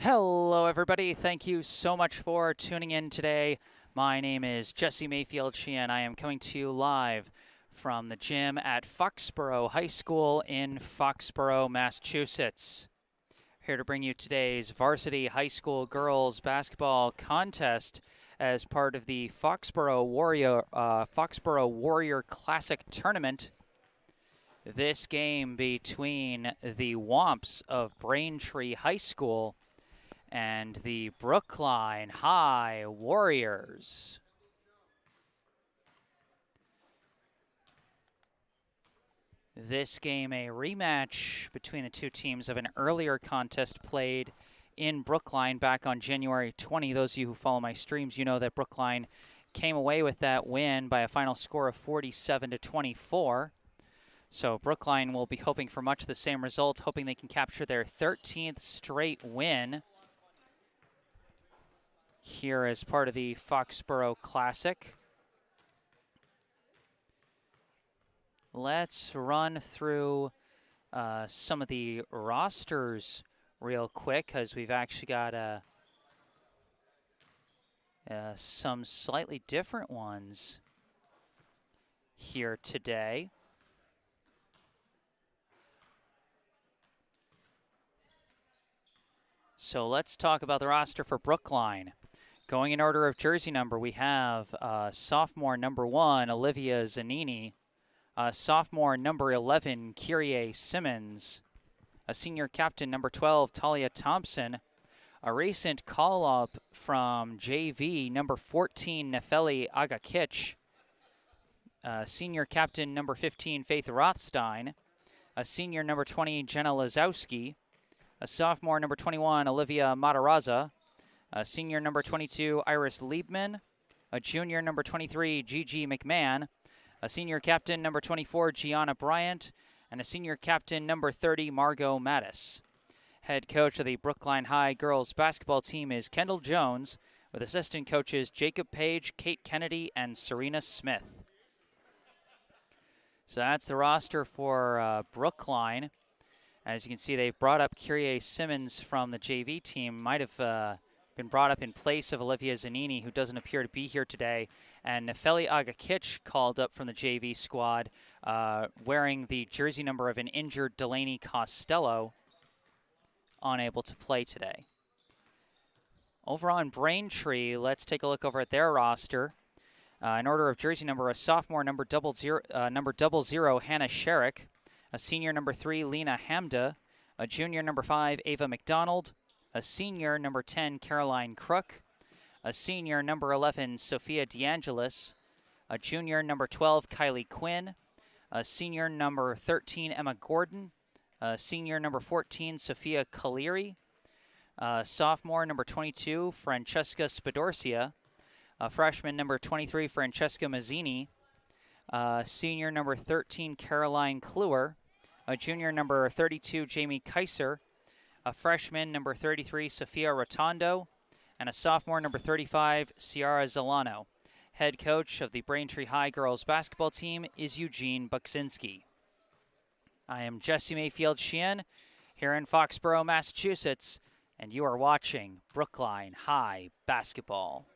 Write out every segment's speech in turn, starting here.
Hello, everybody. Thank you so much for tuning in today. My name is Jesse Mayfield-Sheehan. I am coming to you live from the gym at Foxboro High School in Foxboro, Massachusetts. Here to bring you today's varsity high school girls basketball contest as part of the Foxboro Warrior Classic Tournament. This game between the Womps of Braintree High School and the Brookline High Warriors. This game a rematch between the two teams of an earlier contest played in Brookline back on January 20. Those of you who follow my streams, you know that Brookline came away with that win by a final score of 47-24. So Brookline will be hoping for much the same result, hoping they can capture their 13th straight win here as part of the Foxboro Classic. Let's run through some of the rosters real quick, because we've actually got some slightly different ones here today. So let's talk about the roster for Brookline. Going in order of jersey number, we have sophomore number 1, Olivia Zanini. Sophomore number 11, Kyrie Simmons. A senior captain number 12, Talia Thompson. A recent call-up from JV, number 14, Nefeli Agakich. Senior captain number 15, Faith Rothstein. A senior number 20, Jenna Lazowski. A sophomore number 21, Olivia Matarazza. A senior number 22, Iris Liebman. A junior number 23, Gigi McMahon. A senior captain number 24, Gianna Bryant. And a senior captain number 30, Margot Mattis. Head coach of the Brookline High girls basketball team is Kendall Jones, with assistant coaches Jacob Page, Kate Kennedy, and Serena Smith. So that's the roster for Brookline. As you can see, they've brought up Kyrie Simmons from the JV team. Might have been brought up in place of Olivia Zanini, who doesn't appear to be here today. And Nefeli Agakich called up from the JV squad, wearing the jersey number of an injured Delaney Costello, unable to play today. Over on Braintree, let's take a look over at their roster. In order of jersey number, a sophomore number 00, Hannah Sherrick. A senior number 3, Lena Hamda. A junior number 5, Ava McDonald. A senior number 10, Caroline Crook. A senior number 11, Sophia DeAngelis. A junior number 12, Kylie Quinn. A senior number 13, Emma Gordon. A senior number 14, Sophia Kaleri. Sophomore number 22, Francesca Spadorcia. A freshman number 23, Francesca Mazzini. Senior number 13, Caroline Kluwer. A junior number 32, Jamie Kaiser. A freshman number 33, Sophia Rotondo. And a sophomore number 35, Ciara Zolano. Head coach of the Braintree High girls basketball team is Eugene Buksinski. I am Jesse Mayfield-Sheehan here in Foxboro, Massachusetts, and you are watching Brookline High basketball.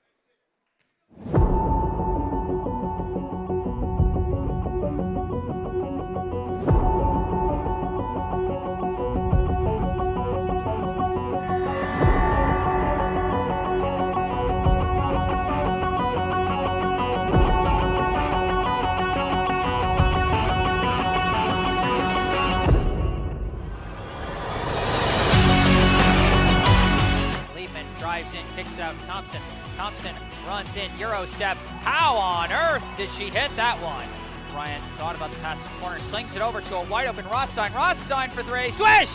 Kicks out Thompson. Thompson runs in, Euro step. How on earth did she hit that one? Bryant thought about the pass to the corner, slings it over to a wide open Rothstein. Rothstein for 3, swish!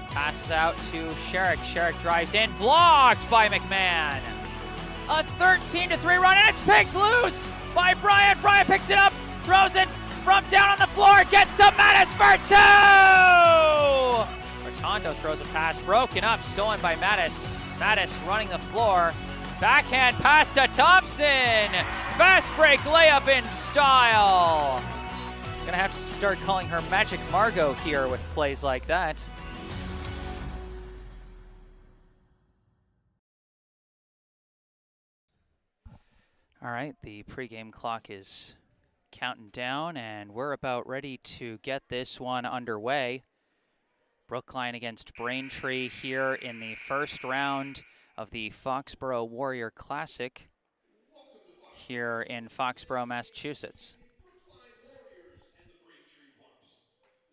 Passes out to Sherrick. Sherrick drives in, blocked by McMahon. A 13-3 run, and it's picked loose by Bryant. Bryant picks it up, throws it from down on the floor, gets to Mattis for 2! Rotondo throws a pass, broken up, stolen by Mattis. Mattis running the floor. Backhand pass to Thompson. Fast break layup in style. Gonna have to start calling her Magic Margot here with plays like that. All right, the pregame clock is counting down, and we're about ready to get this one underway. Brookline against Braintree here in the first round of the Foxboro Warrior Classic here in Foxboro, Massachusetts. Brookline Warriors and the Braintree Wumps.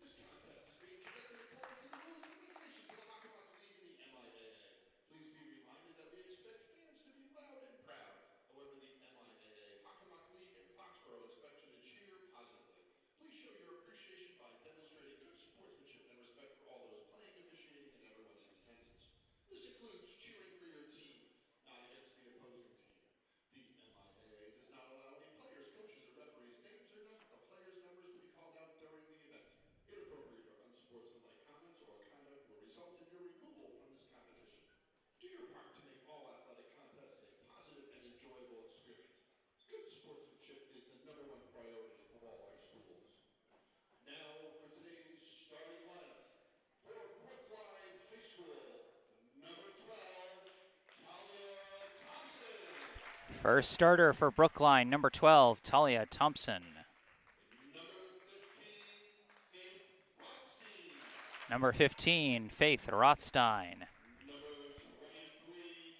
This contest is being conducted according to the rules and regulations of the Hockomock League and the MIAA. Please be reminded that we expect fans to be loud and proud. However, the MIAA, Hockomock League, and Foxboro expect you to cheer positively. Please show your appreciation by demonstrating good sportsmanship and respect for all those playing, officiating, and everyone in attendance. This includes cheering for your team, not against the opposing team. The MIAA does not allow any players, coaches, or referees' names or the players' numbers to be called out during the event. Inappropriate or unsportsmanlike comments or conduct will result in your removal from this competition. Do your part to make all athletic contests a positive and enjoyable experience. Good sportsmanship is the #1 priority of all our schools. Now for today's starting lineup. For Brookline High School, number 12, Talia Thompson. First starter for Brookline, number 12, Talia Thompson. Number 15, Faith Rothstein. Number 15, Faith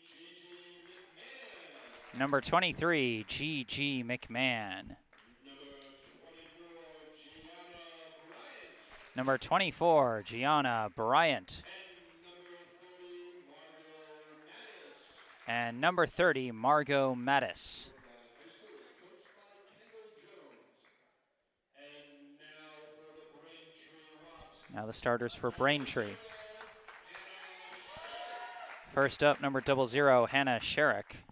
Rothstein. Number 23, Number 23, Gigi McMahon. Number 24, Gianna Bryant. Number 24, Gianna Bryant. And number 30, Margot Mattis. Now the starters for Braintree. First up, number 00, Hannah Sherrick.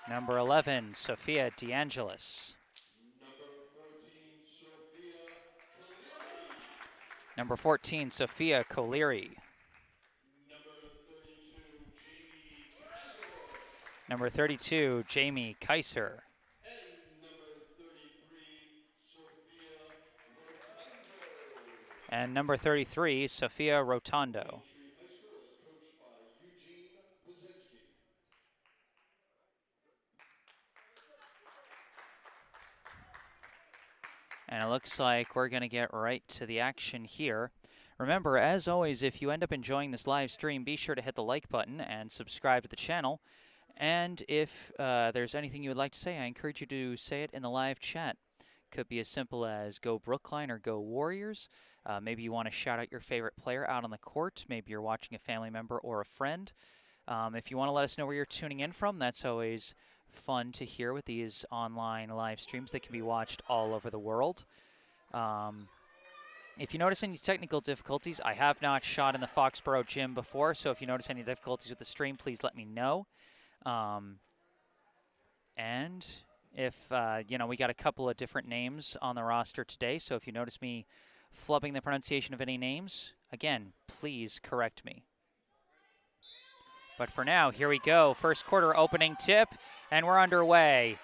Number 11, Sophia DeAngelis. Number 14, Sophia Colery. Number 32, Jamie Kaiser. And number 33, Sophia Rotondo. And it looks like we're going to get right to the action here. Remember, as always, if you end up enjoying this live stream, be sure to hit the like button and subscribe to the channel. And if there's anything you would like to say, I encourage you to say it in the live chat. Could be as simple as go Brookline or go Warriors. Maybe you want to shout out your favorite player out on the court. Maybe you're watching a family member or a friend. If you want to let us know where you're tuning in from, that's always fun to hear with these online live streams that can be watched all over the world. If you notice any technical difficulties, I have not shot in the Foxboro gym before, so if you notice any difficulties with the stream, please let me know. And if, we got a couple of different names on the roster today, so if you notice me flubbing the pronunciation of any names, again, please correct me. But for now, here we go. First quarter opening tip, and we're underway.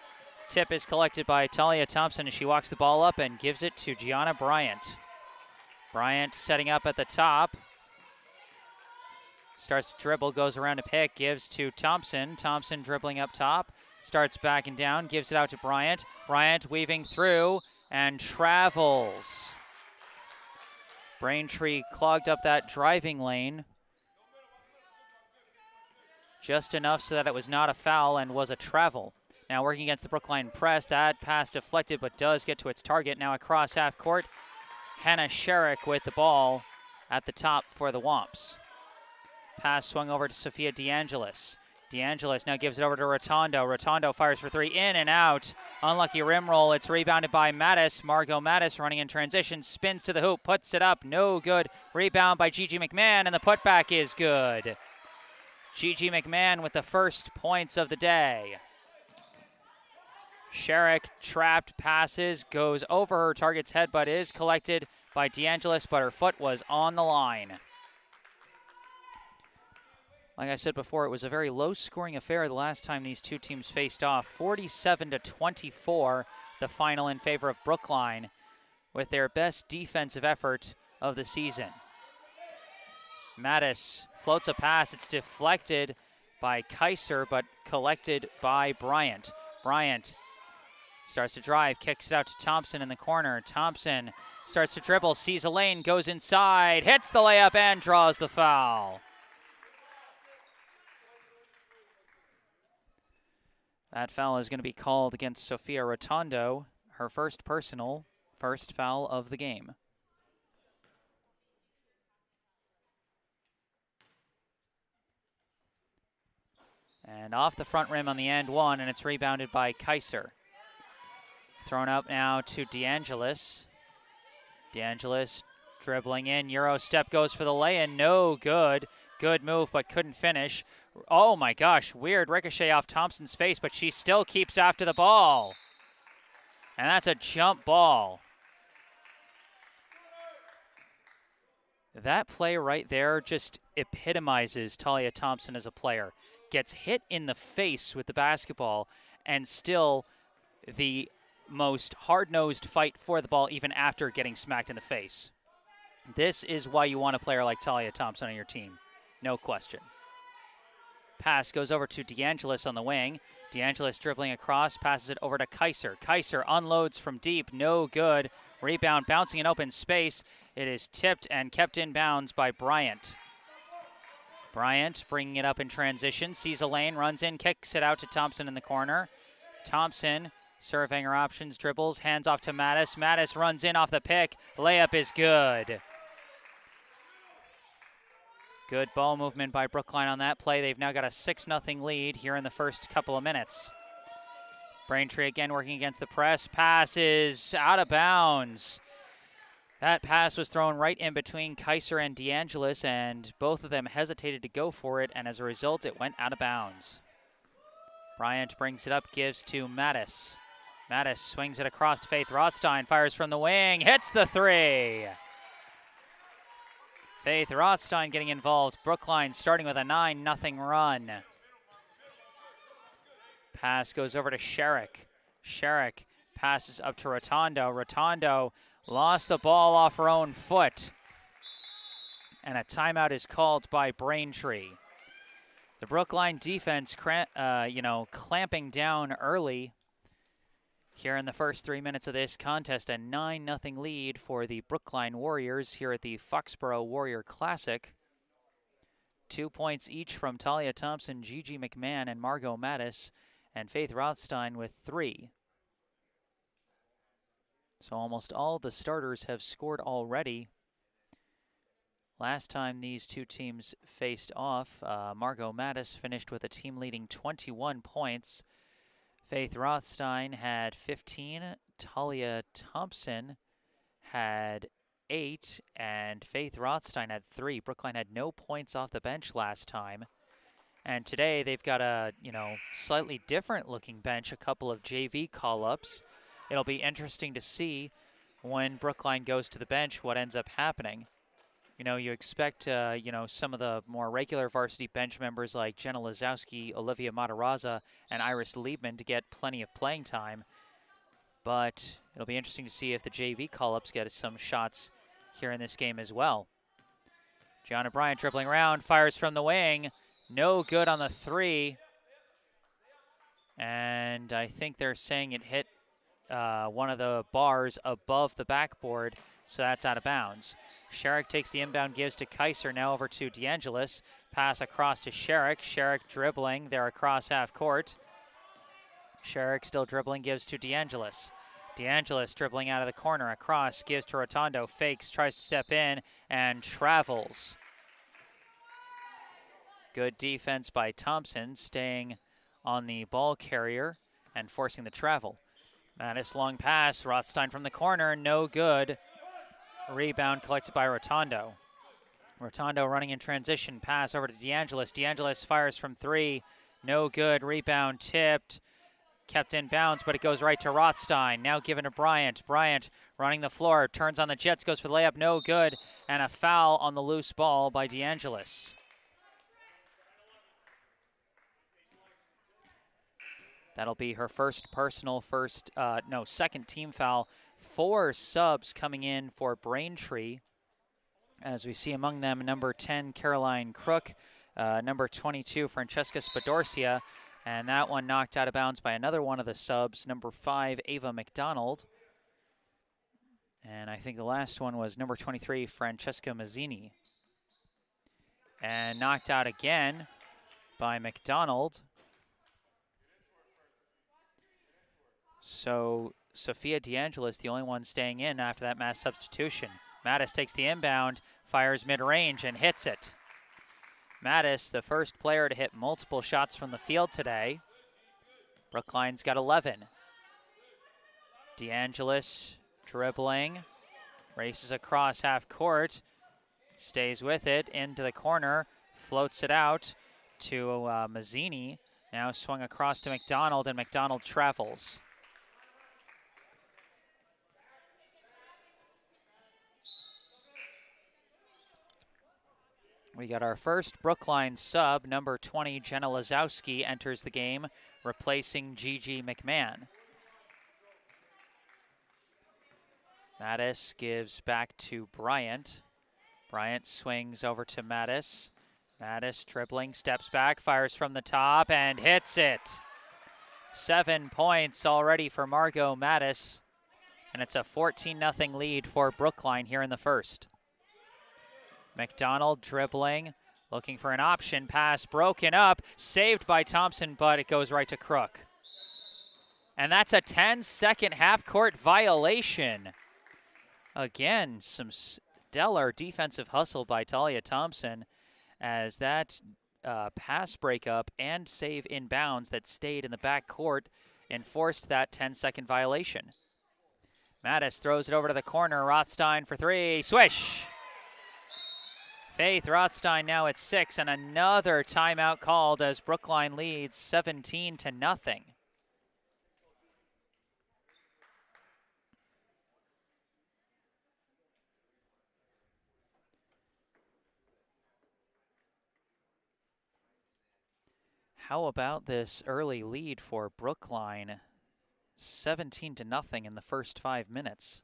Tip is collected by Talia Thompson as she walks the ball up and gives it to Gianna Bryant. Bryant setting up at the top. Starts to dribble, goes around to pick, gives to Thompson. Thompson dribbling up top, starts backing down, gives it out to Bryant. Bryant weaving through and travels. Braintree clogged up that driving lane just enough so that it was not a foul and was a travel. Now working against the Brookline press, that pass deflected but does get to its target. Now across half court, Hannah Sherrick with the ball at the top for the Womps. Pass swung over to Sophia DeAngelis. DeAngelis now gives it over to Rotondo. Rotondo fires for three, in and out. Unlucky rim roll. It's rebounded by Mattis. Margot Mattis running in transition, spins to the hoop, puts it up. No good. Rebound by Gigi McMahon, and the putback is good. Gigi McMahon with the first points of the day. Sherrick trapped, passes, goes over her target's head, but is collected by DeAngelis, but her foot was on the line. Like I said before, it was a very low-scoring affair the last time these two teams faced off. 47-24, the final in favor of Brookline, with their best defensive effort of the season. Mattis floats a pass. It's deflected by Kaiser, but collected by Bryant. Bryant starts to drive, kicks it out to Thompson in the corner. Thompson starts to dribble, sees a lane, goes inside, hits the layup, and draws the foul. That foul is going to be called against Sophia Rotondo, her first personal, first foul of the game. And off the front rim on the end one, and it's rebounded by Kaiser. Thrown up now to DeAngelis. DeAngelis dribbling in, Euro step goes for the lay-in, no good. Good move, but couldn't finish. Oh my gosh, weird ricochet off Thompson's face, but she still keeps after the ball. And that's a jump ball. That play right there just epitomizes Talia Thompson as a player. Gets hit in the face with the basketball, and still the most hard-nosed fight for the ball even after getting smacked in the face. This is why you want a player like Talia Thompson on your team. No question. Pass goes over to DeAngelis on the wing. DeAngelis dribbling across, passes it over to Kaiser. Kaiser unloads from deep, no good. Rebound bouncing in open space. It is tipped and kept in bounds by Bryant. Bryant bringing it up in transition, sees a lane, runs in, kicks it out to Thompson in the corner. Thompson surveying her options, dribbles, hands off to Mattis. Mattis runs in off the pick. Layup is good. Good ball movement by Brookline on that play. They've now got a 6-0 lead here in the first couple of minutes. Braintree again working against the press. Pass is out of bounds. That pass was thrown right in between Kaiser and DeAngelis, and both of them hesitated to go for it, and as a result, it went out of bounds. Bryant brings it up, gives to Mattis. Mattis swings it across to Faith Rothstein, fires from the wing, hits the three. Faith Rothstein getting involved. Brookline starting with a 9-0 run. Pass goes over to Sherrick. Sherrick passes up to Rotondo. Rotondo lost the ball off her own foot. And a timeout is called by Braintree. The Brookline defense, clamping down early here in the first 3 minutes of this contest. A 9-0 lead for the Brookline Warriors here at the Foxboro Warrior Classic. 2 points each from Talia Thompson, Gigi McMahon, and Margot Mattis, and Faith Rothstein with 3. So almost all the starters have scored already. Last time these two teams faced off, Margot Mattis finished with a team-leading 21 points. Faith Rothstein had 15, Talia Thompson had 8, and Faith Rothstein had 3. Brookline had no points off the bench last time. And today they've got a, slightly different looking bench, a couple of JV call-ups. It'll be interesting to see when Brookline goes to the bench what ends up happening. You expect, some of the more regular varsity bench members like Jenna Lazowski, Olivia Matarazza, and Iris Liebman to get plenty of playing time. But it'll be interesting to see if the JV call-ups get some shots here in this game as well. Gianna Bryant dribbling around, fires from the wing. No good on the three. And I think they're saying it hit one of the bars above the backboard, so that's out of bounds. Sherrick takes the inbound, gives to Kaiser, now over to DeAngelis. Pass across to Sherrick. Sherrick dribbling, they're across half court. Sherrick still dribbling, gives to DeAngelis. DeAngelis dribbling out of the corner, across, gives to Rotondo, fakes, tries to step in, and travels. Good defense by Thompson, staying on the ball carrier and forcing the travel. Mattis long pass, Rothstein from the corner, no good. Rebound collected by Rotondo. Rotondo running in transition, pass over to DeAngelis. DeAngelis fires from 3, no good. Rebound tipped, kept in bounds, but it goes right to Rothstein. Now given to Bryant. Bryant running the floor, turns on the Jets, goes for the layup, no good. And a foul on the loose ball by DeAngelis. That'll be her second team foul. 4 subs coming in for Braintree. As we see among them, number 10, Caroline Crook, number 22, Francesca Spadorcia, and that one knocked out of bounds by another one of the subs, number 5, Ava McDonald. And I think the last one was number 23, Francesca Mazzini. And knocked out again by McDonald. So Sophia DeAngelis, the only one staying in after that mass substitution. Mattis takes the inbound, fires mid-range, and hits it. Mattis, the first player to hit multiple shots from the field today. Brookline's got 11. DeAngelis dribbling, races across half court, stays with it into the corner, floats it out to Mazzini. Now swung across to McDonald, and McDonald travels. We got our first Brookline sub, number 20, Jenna Lazowski, enters the game, replacing Gigi McMahon. Mattis gives back to Bryant. Bryant swings over to Mattis. Mattis dribbling, steps back, fires from the top, and hits it. 7 points already for Margot Mattis, and it's a 14-0 lead for Brookline here in the first. McDonald dribbling, looking for an option pass, broken up, saved by Thompson, but it goes right to Crook. And that's a 10-second half-court violation. Again, some stellar defensive hustle by Talia Thompson, as that pass breakup and save inbounds that stayed in the backcourt enforced that 10-second violation. Mattis throws it over to the corner, Rothstein for three, swish! Faith Rothstein now at 6, and another timeout called as Brookline leads 17-0. How about this early lead for Brookline? 17-0 in the first 5 minutes.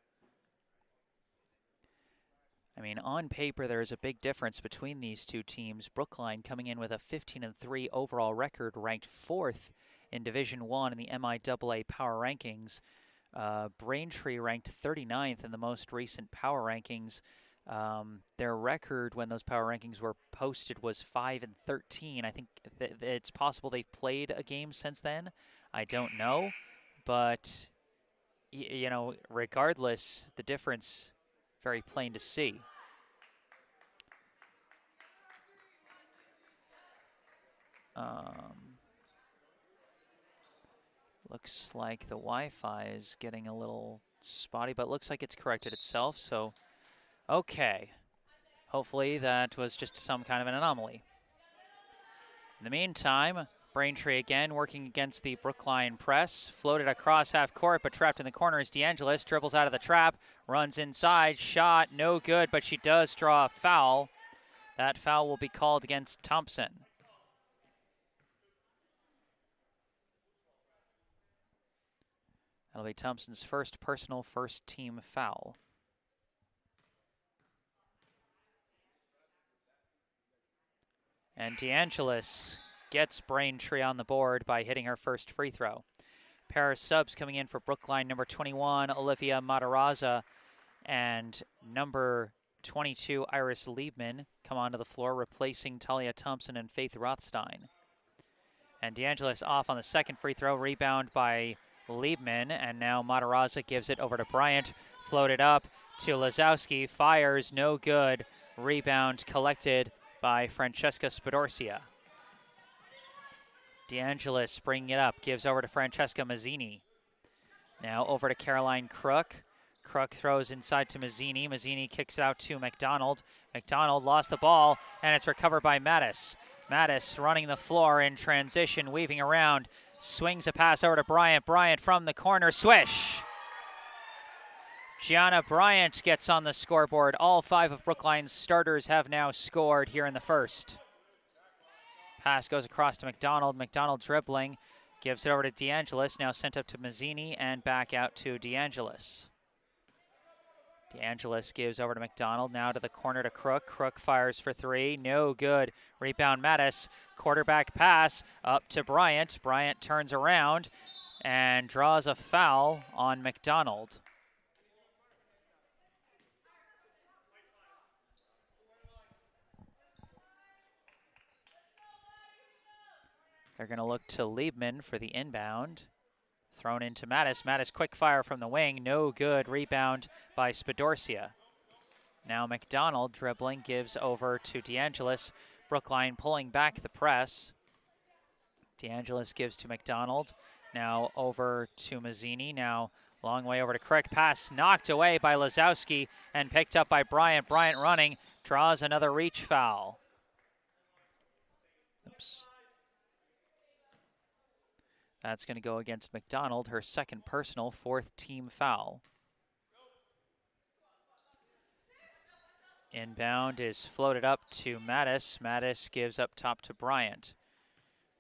I mean, on paper, there is a big difference between these two teams. Brookline coming in with a 15-3 overall record, ranked 4th in Division I in the MIAA Power Rankings. Braintree ranked 39th in the most recent Power Rankings. Their record when those Power Rankings were posted was 5-13. I think it's possible they've played a game since then. I don't know, but you know, regardless, the difference very plain to see. Looks like the Wi-Fi is getting a little spotty, but looks like it's corrected itself, so okay. Hopefully that was just some kind of an anomaly. In the meantime, Braintree again working against the Brookline press. Floated across half court, but trapped in the corner is DeAngelis. Dribbles out of the trap, runs inside, shot, no good, but she does draw a foul. That foul will be called against Thompson. That'll be Thompson's first personal, first team foul. And DeAngelis gets Braintree on the board by hitting her first free throw. Pair of subs coming in for Brookline, number 21, Olivia Matarazza, and number 22, Iris Liebman, come onto the floor, replacing Talia Thompson and Faith Rothstein. And DeAngelis off on the second free throw, rebound by Liebman, and now Matarazza gives it over to Bryant, floated up to Lazowski, fires, no good, rebound collected by Francesca Spadorcia. DeAngelis bringing it up, gives over to Francesca Mazzini. Now over to Caroline Crook. Crook throws inside to Mazzini. Mazzini kicks it out to McDonald. McDonald lost the ball, and it's recovered by Mattis. Mattis running the floor in transition, weaving around, swings a pass over to Bryant. Bryant from the corner, swish! Gianna Bryant gets on the scoreboard. All 5 of Brookline's starters have now scored here in the first. Pass goes across to McDonald. McDonald dribbling, gives it over to DeAngelis, now sent up to Mazzini and back out to DeAngelis. DeAngelis gives over to McDonald, now to the corner to Crook. Crook fires for three, no good. Rebound Mattis, quarterback pass up to Bryant. Bryant turns around and draws a foul on McDonald. They're going to look to Liebman for the inbound. Thrown into Mattis. Mattis quick fire from the wing, no good. Rebound by Spadorcia. Now McDonald dribbling, gives over to DeAngelis. Brookline pulling back the press. DeAngelis gives to McDonald. Now over to Mazzini. Now long way over to Crick. Pass knocked away by Lazowski and picked up by Bryant. Bryant running, draws another reach foul. Oops. That's going to go against McDonald, her second personal, fourth team foul. Inbound is floated up to Mattis. Mattis gives up top to Bryant.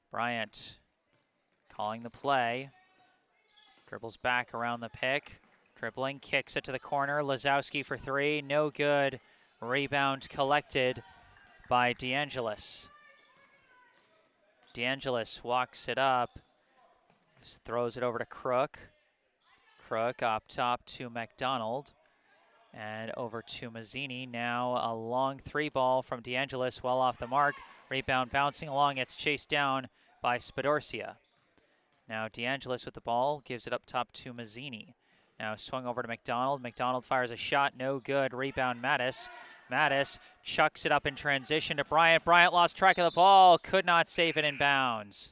Bryant calling the play. Dribbles back around the pick. Dribbling, kicks it to the corner. Lazowski for three, no good. Rebound collected by DeAngelis. DeAngelis walks it up. Just throws it over to Crook. Crook up top to McDonald. And over to Mazzini. Now a long three ball from DeAngelis, well off the mark. Rebound bouncing along, it's chased down by Spadorcia. Now DeAngelis with the ball, gives it up top to Mazzini. Now swung over to McDonald. McDonald fires a shot, no good. Rebound Mattis. Mattis chucks it up in transition to Bryant. Bryant lost track of the ball, could not save it in bounds.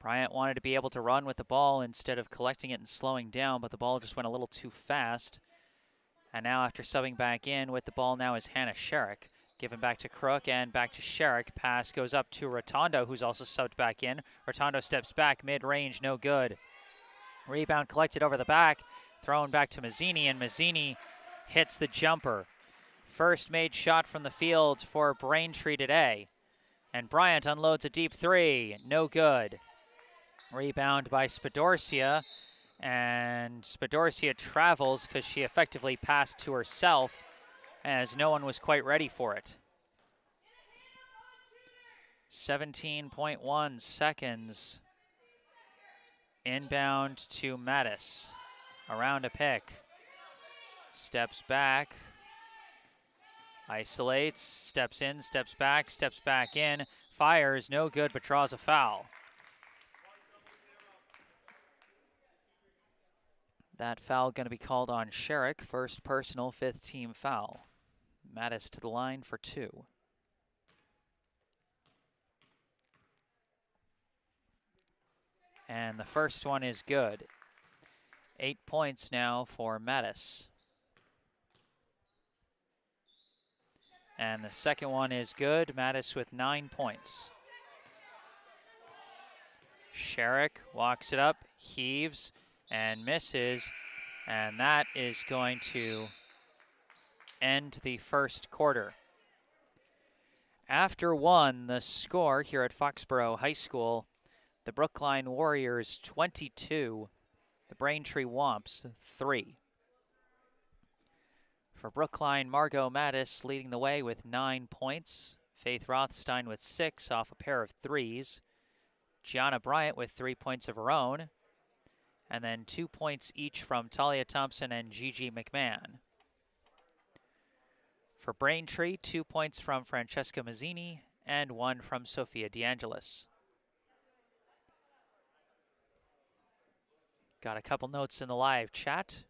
Bryant wanted to be able to run with the ball instead of collecting it and slowing down, but the ball just went a little too fast. And now after subbing back in with the ball now is Hannah Sherrick. Given back to Crook and back to Sherrick. Pass goes up to Rotondo, who's also subbed back in. Rotondo steps back mid-range, no good. Rebound collected over the back, thrown back to Mazzini, and Mazzini hits the jumper. First made shot from the field for Braintree today. And Bryant unloads a deep three, no good. Rebound by Spadorcia, and Spadorcia travels because she effectively passed to herself as no one was quite ready for it. 17.1 seconds. Inbound to Mattis. Around a pick. Steps back. Isolates, steps in, steps back in. Fires, no good, but draws a foul. That foul going to be called on Sherrick. First personal, fifth team foul. Mattis to the line for two. And the first one is good. 8 points now for Mattis. And the second one is good. Mattis with 9 points. Sherrick walks it up, heaves, and misses, and that is going to end the first quarter. After one, the score here at Foxboro High School, the Brookline Warriors 22, the Braintree Womps 3. For Brookline, Margot Mattis leading the way with 9 points, Faith Rothstein with 6 off a pair of threes, Gianna Bryant with 3 points of her own, and then 2 points each from Talia Thompson and Gigi McMahon. For Braintree, 2 points from Francesca Mazzini and 1 from Sophia DeAngelis. Got a couple notes in the live chat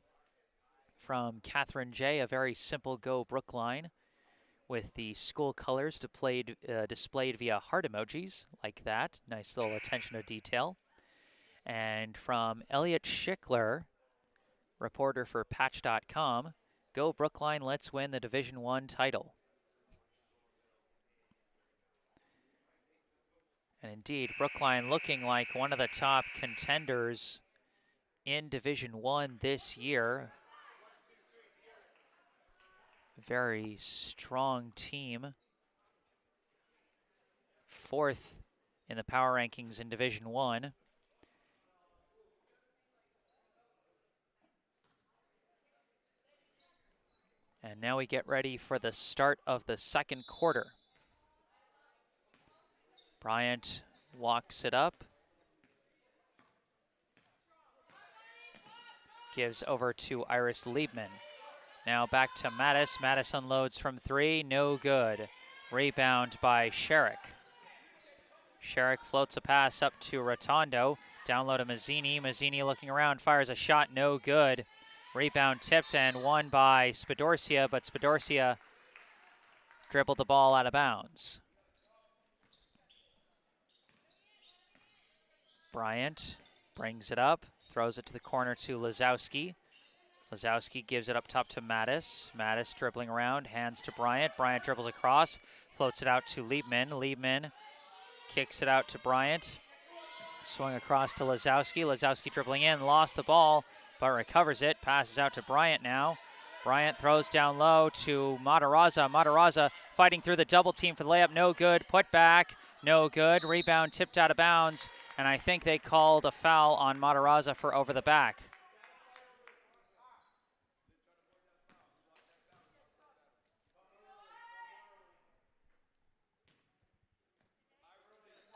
from Catherine J. A very simple go Brookline with the school colors displayed via heart emojis like that. Nice little attention to detail. And from Elliot Schickler, reporter for Patch.com, go Brookline, let's win the Division I title. And indeed, Brookline looking like one of the top contenders in Division I this year. Very strong team. 4th in the power rankings in Division I. And now we get ready for the start of the second quarter. Bryant walks it up. Gives over to Iris Liebman. Now back to Mattis. Mattis unloads from three, no good. Rebound by Sherrick. Sherrick floats a pass up to Rotondo. Down low to Mazzini. Mazzini looking around, fires a shot, no good. Rebound tipped and won by Spadorcia, but Spadorcia dribbled the ball out of bounds. Bryant brings it up, throws it to the corner to Lazowski. Lazowski gives it up top to Mattis. Mattis dribbling around, hands to Bryant. Bryant dribbles across, floats it out to Liebman. Liebman kicks it out to Bryant. Swung across to Lazowski. Lazowski dribbling in, lost the ball, but recovers it. Passes out to Bryant now. Bryant throws down low to Matarazza. Matarazza fighting through the double team for the layup. No good. Put back. No good. Rebound tipped out of bounds. And I think they called a foul on Matarazza for over the back.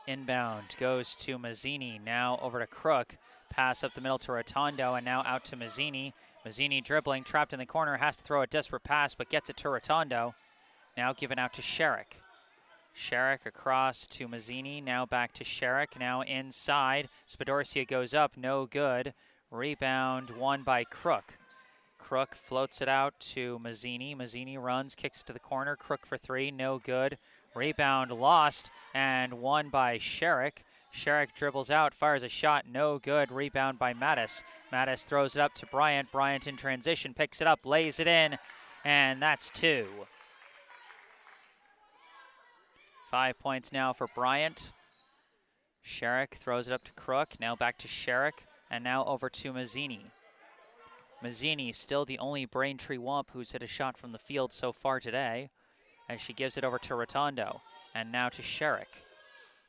Inbound goes to Mazzini. Now over to Crook. Pass up the middle to Rotondo, and now out to Mazzini. Mazzini dribbling, trapped in the corner, has to throw a desperate pass, but gets it to Rotondo. Now given out to Sherrick. Sherrick across to Mazzini, now back to Sherrick, now inside. Spadorcia goes up, no good. Rebound won by Crook. Crook floats it out to Mazzini. Mazzini runs, kicks it to the corner. Crook for three, no good. Rebound lost and won by Sherrick. Sherrick dribbles out, fires a shot, no good. Rebound by Mattis. Mattis throws it up to Bryant. Bryant in transition, picks it up, lays it in, and that's two. 5 points now for Bryant. Sherrick throws it up to Crook, now back to Sherrick, and now over to Mazzini. Mazzini still the only Braintree Wump who's hit a shot from the field so far today, as she gives it over to Rotondo, and now to Sherrick.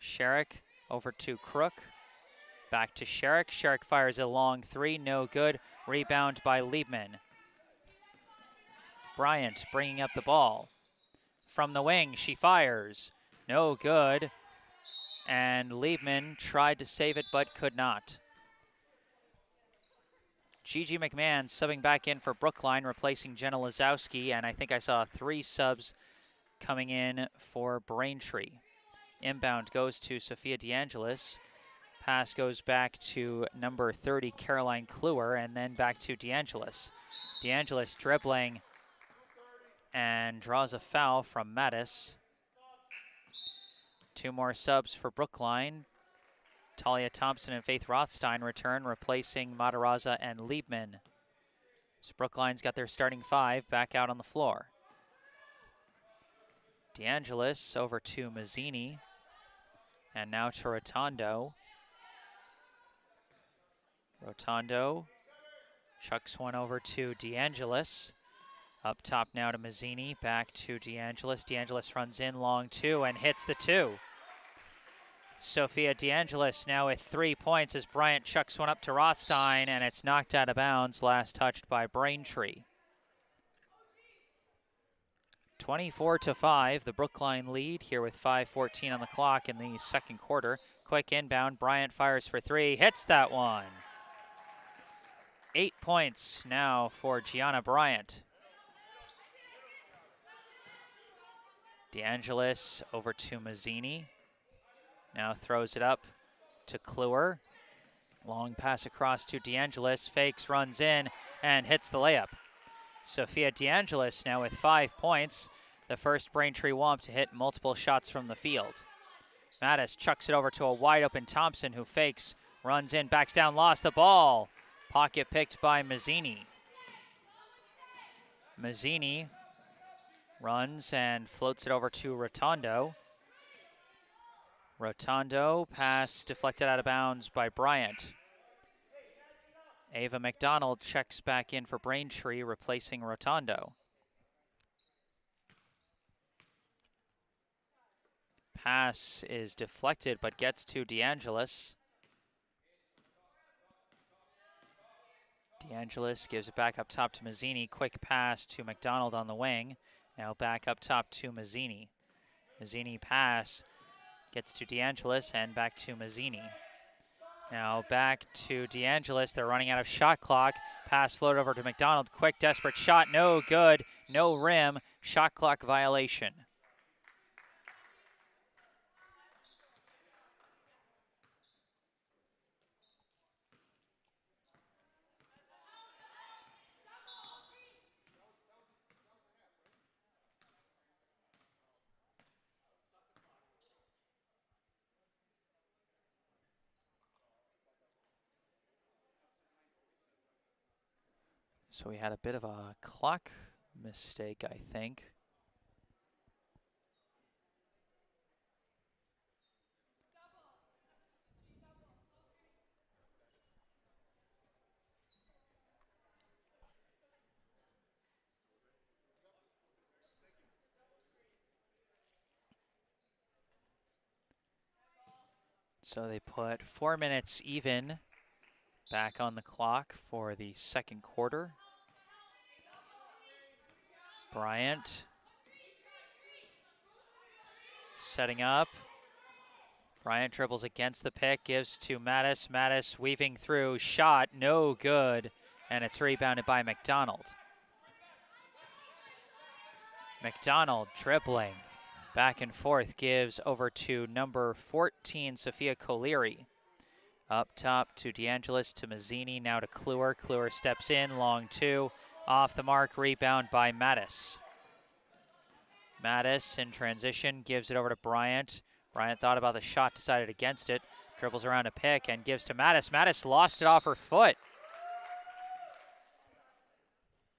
Sherrick over to Crook, back to Sherrick. Sherrick fires a long three, no good. Rebound by Liebman. Bryant bringing up the ball. From the wing, she fires. No good. And Liebman tried to save it, but could not. Gigi McMahon subbing back in for Brookline, replacing Jenna Lazowski, and I think I saw 3 subs coming in for Braintree. Inbound goes to Sophia DeAngelis. Pass goes back to number 30, Caroline Kluwer, and then back to DeAngelis. DeAngelis dribbling and draws a foul from Mattis. 2 more subs for Brookline. Talia Thompson and Faith Rothstein return, replacing Matarazza and Liebman. So Brookline's got their starting 5 back out on the floor. DeAngelis over to Mazzini, and now to Rotondo. Rotondo chucks one over to DeAngelis. Up top now to Mazzini, back to DeAngelis. DeAngelis runs in long 2 and hits the 2. Sophia DeAngelis now with 3 points as Bryant chucks one up to Rothstein, and it's knocked out of bounds, last touched by Braintree. 24-5, the Brookline lead here with 5:14 on the clock in the second quarter. Quick inbound, Bryant fires for 3, hits that one. 8 points now for Gianna Bryant. DeAngelis over to Mazzini. Now throws it up to Kluwer. Long pass across to DeAngelis, fakes, runs in, and hits the layup. Sophia DeAngelis now with 5 points, the first Braintree Wump to hit multiple shots from the field. Mattis chucks it over to a wide open Thompson who fakes, runs in, backs down, lost the ball. Pocket picked by Mazzini. Mazzini runs and floats it over to Rotondo. Rotondo, pass deflected out of bounds by Bryant. Ava McDonald checks back in for Braintree, replacing Rotondo. Pass is deflected, but gets to DeAngelis. DeAngelis gives it back up top to Mazzini. Quick pass to McDonald on the wing. Now back up top to Mazzini. Mazzini pass gets to DeAngelis and back to Mazzini. Now back to DeAngelis. They're running out of shot clock. Pass floated over to McDonald. Quick, desperate shot. No good. No rim. Shot clock violation. So we had a bit of a clock mistake, I think. So they put 4 minutes even back on the clock for the second quarter. Bryant setting up. Bryant dribbles against the pick, gives to Mattis. Mattis weaving through, shot, no good, and it's rebounded by McDonald. McDonald dribbling, back and forth, gives over to number 14, Sophia Colery. Up top to DeAngelis, to Mazzini, now to Kluwer. Kluwer steps in, long two. Off the mark, rebound by Mattis. Mattis in transition, gives it over to Bryant. Bryant thought about the shot, decided against it. Dribbles around a pick and gives to Mattis. Mattis lost it off her foot.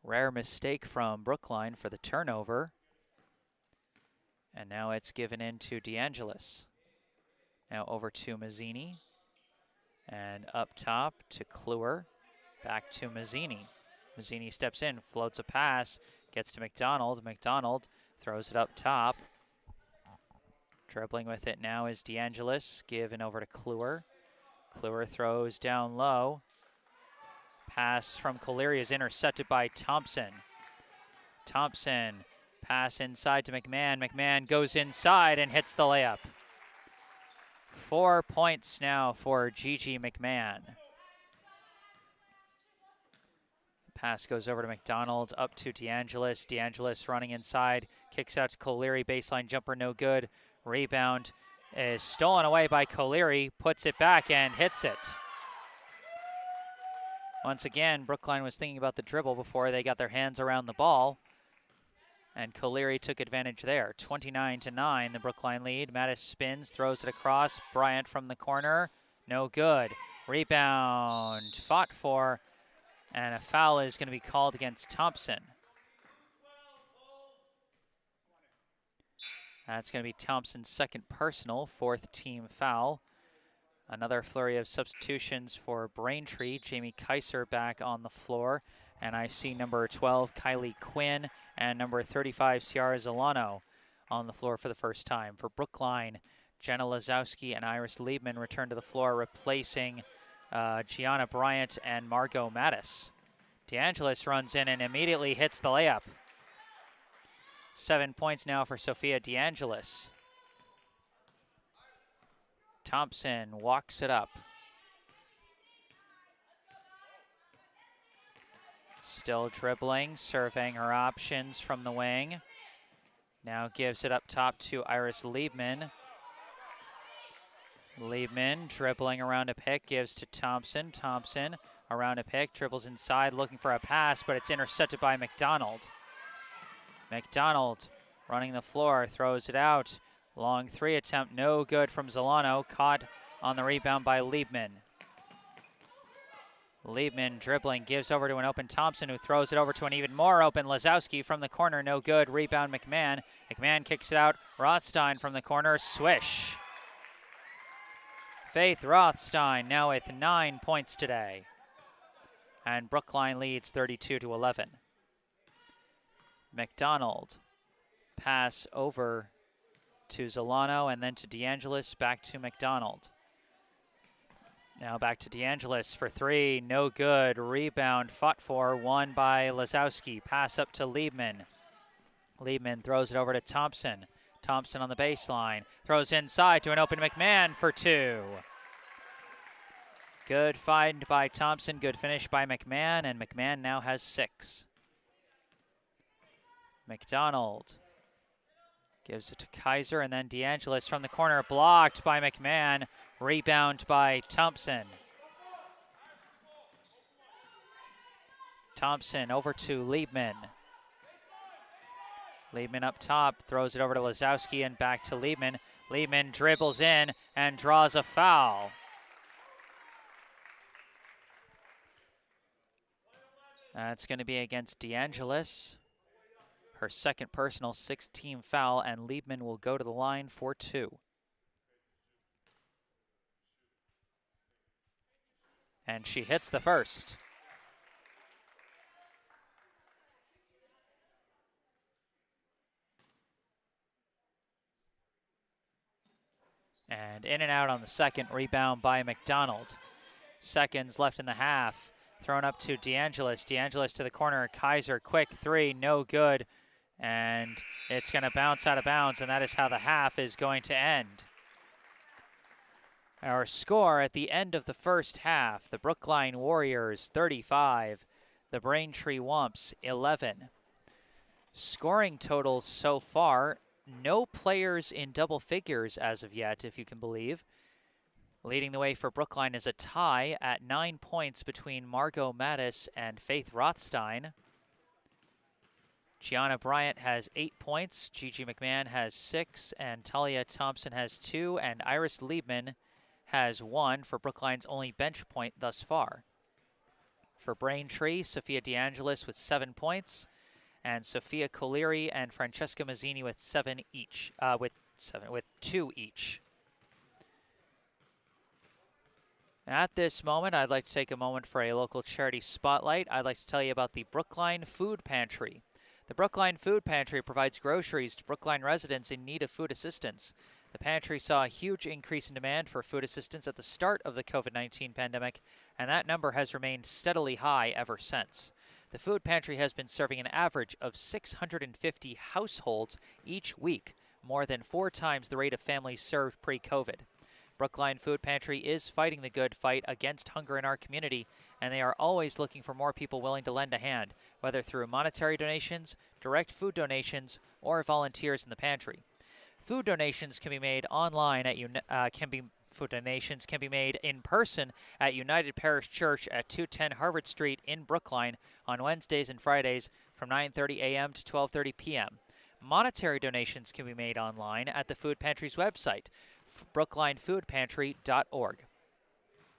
Rare mistake from Brookline for the turnover. And now it's given in to DeAngelis. Now over to Mazzini. And up top to Kluwer. Back to Mazzini. Mazzini steps in, floats a pass, gets to McDonald. McDonald throws it up top. Dribbling with it now is DeAngelis, given over to Kluwer. Kluwer throws down low. Pass from Colery is intercepted by Thompson. Thompson, pass inside to McMahon. McMahon goes inside and hits the layup. 4 points now for Gigi McMahon. Pass goes over to McDonald, up to DeAngelis. DeAngelis running inside, kicks out to Colery. Baseline jumper, no good. Rebound is stolen away by Colery, puts it back and hits it. Once again, Brookline was thinking about the dribble before they got their hands around the ball. And Colery took advantage there. 29-9, the Brookline lead. Mattis spins, throws it across. Bryant from the corner, no good. Rebound, fought for. And a foul is going to be called against Thompson. That's going to be Thompson's second personal, fourth team foul. Another flurry of substitutions for Braintree. Jamie Kaiser back on the floor. And I see number 12, Kylie Quinn, and number 35, Ciara Zolano on the floor for the first time. For Brookline, Jenna Lazowski and Iris Liebman return to the floor, replacing Gianna Bryant and Margot Mattis. DeAngelis runs in and immediately hits the layup. 7 points now for Sophia DeAngelis. Thompson walks it up. Still dribbling, surveying her options from the wing. Now gives it up top to Iris Liebman. Liebman dribbling around a pick, gives to Thompson. Thompson around a pick, dribbles inside, looking for a pass, but it's intercepted by McDonald. McDonald running the floor, throws it out. Long three attempt, no good from Zolano, caught on the rebound by Liebman. Liebman dribbling, gives over to an open Thompson, who throws it over to an even more open Lazowski from the corner, no good. Rebound McMahon. McMahon kicks it out. Rothstein from the corner, swish. Faith Rothstein now with 9 points today. And Brookline leads 32-11. McDonald, pass over to Zolano and then to DeAngelis, back to McDonald. Now back to DeAngelis for three, no good. Rebound fought for, won by Lazowski. Pass up to Liebman. Liebman throws it over to Thompson. Thompson on the baseline, throws inside to an open McMahon for two. Good find by Thompson, good finish by McMahon, and McMahon now has 6. McDonald gives it to Kaiser, and then DeAngelis from the corner, blocked by McMahon. Rebound by Thompson. Thompson over to Liebman. Liebman up top, throws it over to Lazowski and back to Liebman. Liebman dribbles in and draws a foul. That's going to be against DeAngelis. Her second personal 6-team foul, and Liebman will go to the line for 2. And she hits the first. And in and out on the second, rebound by McDonald. Seconds left in the half. Thrown up to DeAngelis. DeAngelis to the corner. Kaiser, quick three, no good. And it's going to bounce out of bounds, and that is how the half is going to end. Our score at the end of the first half, the Brookline Warriors 35, the Braintree Wumps 11. Scoring totals so far, no players in double figures as of yet, if you can believe. Leading the way for Brookline is a tie at 9 points between Margot Mattis and Faith Rothstein. Gianna Bryant has 8 points, Gigi McMahon has 6, and Talia Thompson has 2, and Iris Liebman has 1 for Brookline's only bench point thus far. For Braintree, Sophia DeAngelis with 7 points, and Sophia Coleri and Francesca Mazzini with 7 each, with 2 each. At this moment, I'd like to take a moment for a local charity spotlight. I'd like to tell you about the Brookline Food Pantry. The Brookline Food Pantry provides groceries to Brookline residents in need of food assistance. The pantry saw a huge increase in demand for food assistance at the start of the COVID-19 pandemic, and that number has remained steadily high ever since. The food pantry has been serving an average of 650 households each week, more than 4 times the rate of families served pre-COVID. Brookline Food Pantry is fighting the good fight against hunger in our community, and they are always looking for more people willing to lend a hand, whether through monetary donations, direct food donations, or volunteers in the pantry. Food donations can be made online at food donations can be made in person at United Parish Church at 210 Harvard Street in Brookline on Wednesdays and Fridays from 9:30 a.m. to 12:30 p.m. Monetary donations can be made online at the food pantry's website, brooklinefoodpantry.org.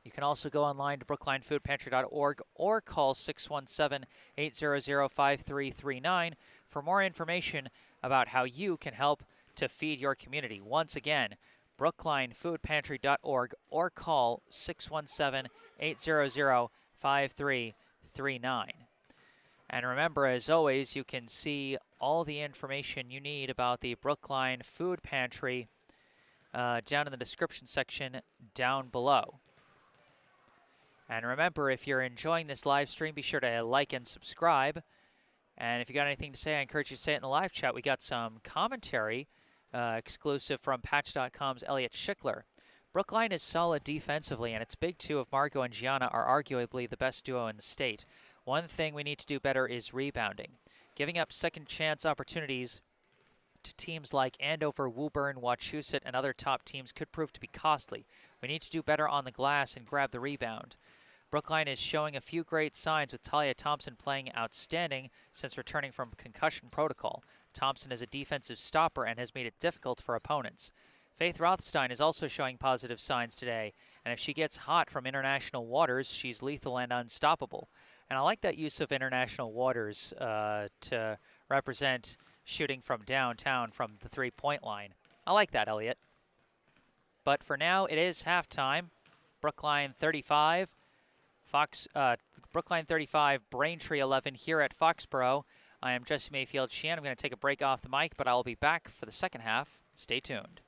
You can also go online to brooklinefoodpantry.org or call 617-800-5339 for more information about how you can help to feed your community. Once again, brooklinefoodpantry.org or call 617-800-5339. And remember, as always, you can see all the information you need about the Brookline Food Pantry down in the description section down below. And remember, if you're enjoying this live stream, be sure to like and subscribe. And if you got anything to say, I encourage you to say it in the live chat. We got some commentary exclusive from Patch.com's Elliot Schickler. Brookline is solid defensively, and its big two of Margot and Gianna are arguably the best duo in the state. One thing we need to do better is rebounding. Giving up second chance opportunities to teams like Andover, Woburn, Wachusett, and other top teams could prove to be costly. We need to do better on the glass and grab the rebound. Brookline is showing a few great signs, with Talia Thompson playing outstanding since returning from concussion protocol. Thompson is a defensive stopper and has made it difficult for opponents. Faith Rothstein is also showing positive signs today, and if she gets hot from international waters, she's lethal and unstoppable. And I like that use of international waters to represent shooting from downtown from the three-point line. I like that, Elliot. But for now, it is halftime. Brookline 35, Brookline 35, Braintree 11 here at Foxboro. I am Jesse Mayfield-Sheehan. I'm going to take a break off the mic, but I will be back for the second half. Stay tuned.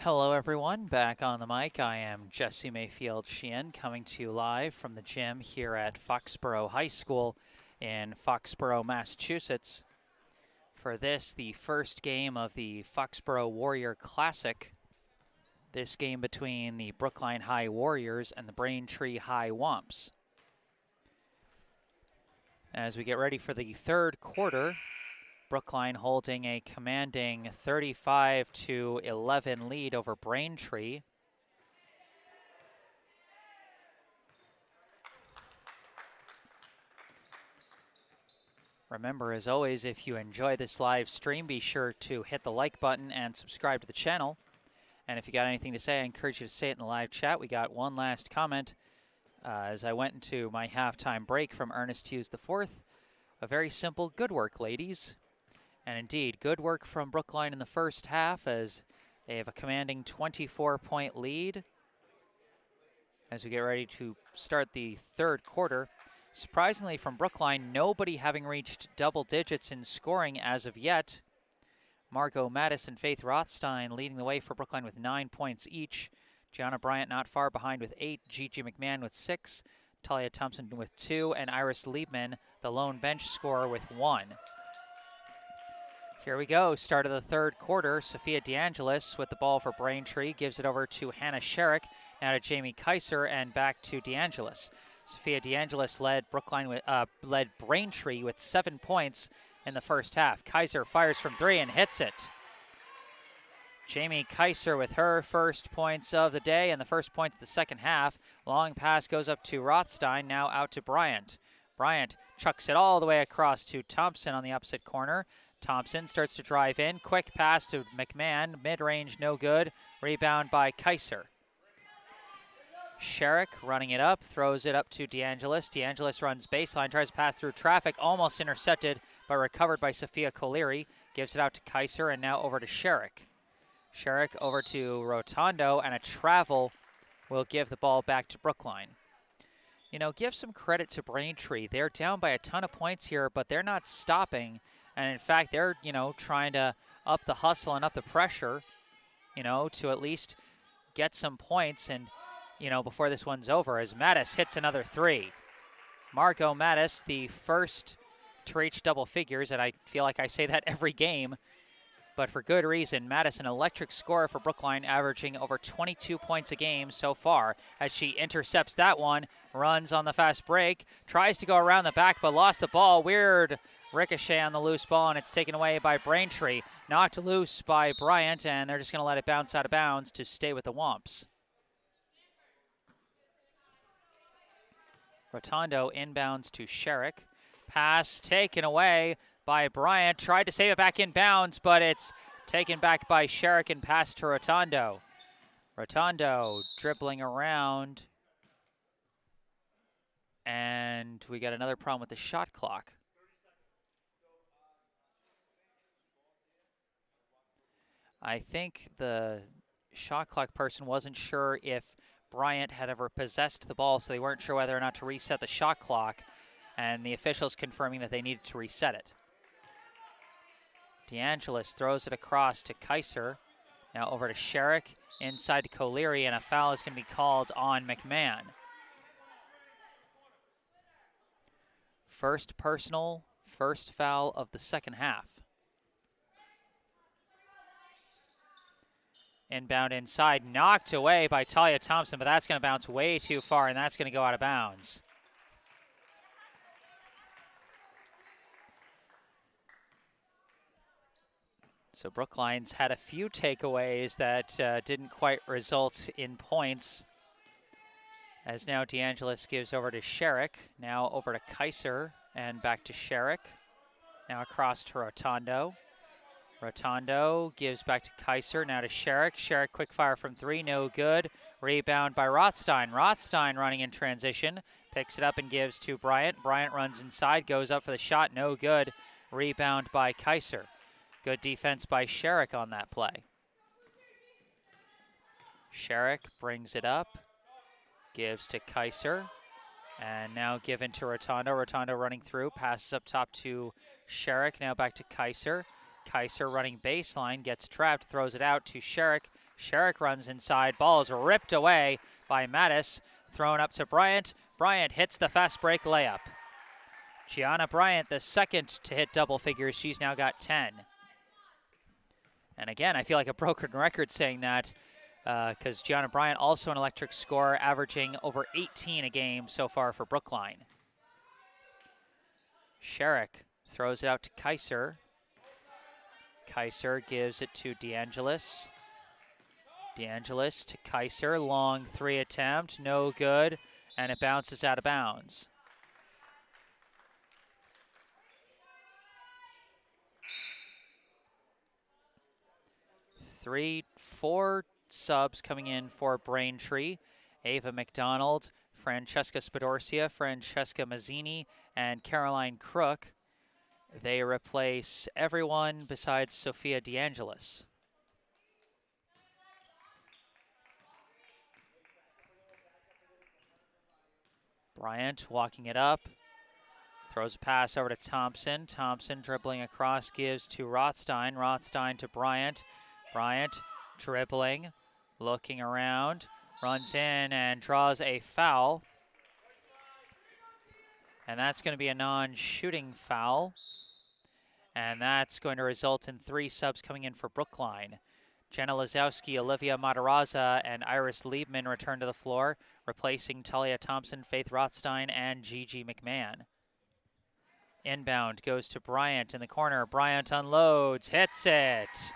Hello everyone, back on the mic. I am Jesse Mayfield-Sheehan coming to you live from the gym here at Foxboro High School in Foxboro, Massachusetts. For this, the first game of the Foxboro Warrior Classic. This game between the Brookline High Warriors and the Braintree High Womps. As we get ready for the third quarter, Brookline holding a commanding 35-11 lead over Braintree. Remember, as always, if you enjoy this live stream, be sure to hit the like button and subscribe to the channel. And if you got anything to say, I encourage you to say it in the live chat. We got one last comment as I went into my halftime break from Ernest Hughes IV. A very simple, good work, ladies. And indeed, good work from Brookline in the first half as they have a commanding 24-point lead. As we get ready to start the third quarter, surprisingly from Brookline, nobody having reached double digits in scoring as of yet. Margot Mattis and Faith Rothstein leading the way for Brookline with 9 points each. Gianna Bryant not far behind with 8, Gigi McMahon with 6, Talia Thompson with 2, and Iris Liebman, the lone bench scorer, with 1. Here we go, start of the third quarter. Sophia DeAngelis with the ball for Braintree, gives it over to Hannah Sherrick, now to Jamie Kaiser, and back to DeAngelis. Sophia DeAngelis led Braintree with 7 points in the first half. Kaiser fires from 3 and hits it. Jamie Kaiser with her first points of the day and the first point of the second half. Long pass goes up to Rothstein, now out to Bryant. Bryant chucks it all the way across to Thompson on the opposite corner. Thompson starts to drive in. Quick pass to McMahon. Mid-range, no good. Rebound by Kaiser. Sherrick running it up, throws it up to DeAngelis. DeAngelis runs baseline, tries to pass through traffic, almost intercepted, but recovered by Sophia Colery. Gives it out to Kaiser, and now over to Sherrick. Sherrick over to Rotondo, and a travel will give the ball back to Brookline. You know, give some credit to Braintree. They're down by a ton of points here, but they're not stopping. And in fact, they're, trying to up the hustle and up the pressure, to at least get some points and, before this one's over, as Mattis hits another 3. Margot Mattis, the first to reach double figures, and I feel like I say that every game, but for good reason. Mattis, an electric scorer for Brookline, averaging over 22 points a game so far, as she intercepts that one, runs on the fast break, tries to go around the back, but lost the ball. Weird ricochet on the loose ball, and it's taken away by Braintree. Knocked loose by Bryant, and they're just going to let it bounce out of bounds to stay with the Womps. Rotondo inbounds to Sherrick. Pass taken away by Bryant. Tried to save it back in bounds, but it's taken back by Sherrick and passed to Rotondo. Rotondo dribbling around. And we got another problem with the shot clock. I think the shot clock person wasn't sure if Bryant had ever possessed the ball, so they weren't sure whether or not to reset the shot clock, and the officials confirming that they needed to reset it. DeAngelis throws it across to Kaiser. Now over to Sherrick, inside to Colery, and a foul is going to be called on McMahon. First personal, first foul of the second half. Inbound inside, knocked away by Talia Thompson, but that's going to bounce way too far, and that's going to go out of bounds. So Brookline's had a few takeaways that didn't quite result in points. As now DeAngelis gives over to Sherrick, now over to Kaiser, and back to Sherrick. Now across to Rotondo. Rotondo gives back to Kaiser, now to Sherrick. Sherrick quick fire from 3, no good. Rebound by Rothstein. Rothstein running in transition, picks it up and gives to Bryant. Bryant runs inside, goes up for the shot, no good. Rebound by Kaiser. Good defense by Sherrick on that play. Sherrick brings it up, gives to Kaiser, and now given to Rotondo. Rotondo running through, passes up top to Sherrick, now back to Kaiser. Kaiser running baseline, gets trapped, throws it out to Sherrick. Sherrick runs inside. Ball is ripped away by Mattis. Thrown up to Bryant. Bryant hits the fast break layup. Gianna Bryant, the second to hit double figures. She's now got 10. And again, I feel like a broken record saying that because Gianna Bryant also an electric scorer, averaging over 18 a game so far for Brookline. Sherrick throws it out to Kaiser. Kaiser gives it to DeAngelis. DeAngelis to Kaiser, long three attempt, no good, and it bounces out of bounds. Four subs coming in for Braintree. Ava McDonald, Francesca Spadorcia, Francesca Mazzini, and Caroline Crook. They replace everyone besides Sophia DeAngelis. Bryant walking it up. Throws a pass over to Thompson. Thompson dribbling across, gives to Rothstein. Rothstein to Bryant. Bryant dribbling, looking around, runs in and draws a foul. And that's going to be a non-shooting foul. And that's going to result in 3 subs coming in for Brookline. Jenna Lazowski, Olivia Matarazza, and Iris Liebman return to the floor, replacing Talia Thompson, Faith Rothstein, and Gigi McMahon. Inbound goes to Bryant in the corner. Bryant unloads, hits it.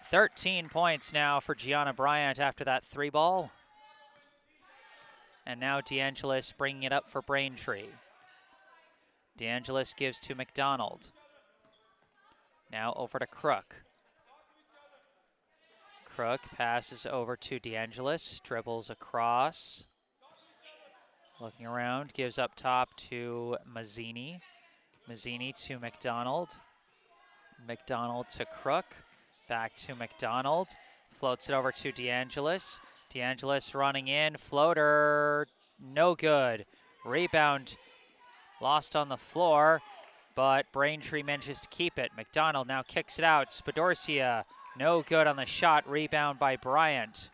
13 points now for Gianna Bryant after that 3 ball. And now DeAngelis bringing it up for Braintree. DeAngelis gives to McDonald. Now over to Crook. Crook passes over to DeAngelis, dribbles across. Looking around, gives up top to Mazzini. Mazzini to McDonald. McDonald to Crook. Back to McDonald. Floats it over to DeAngelis. DeAngelis running in. Floater. No good. Rebound lost on the floor, but Braintree manages to keep it. McDonald now kicks it out. Spadorcia. No good on the shot. Rebound by Bryant.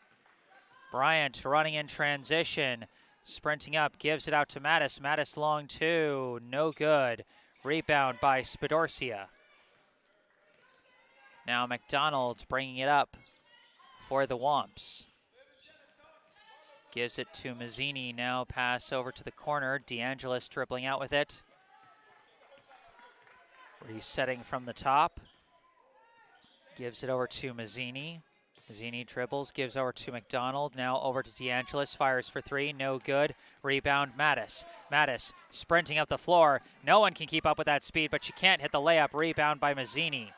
Bryant running in transition. Sprinting up. Gives it out to Mattis. Mattis long two. No good. Rebound by Spadorcia. Now McDonald bringing it up for the Womps. Gives it to Mazzini. Now pass over to the corner. DeAngelis dribbling out with it. Resetting from the top. Gives it over to Mazzini. Mazzini dribbles, gives over to McDonald. Now over to DeAngelis. Fires for 3. No good. Rebound Mattis. Mattis sprinting up the floor. No one can keep up with that speed, but she can't hit the layup. Rebound by Mazzini.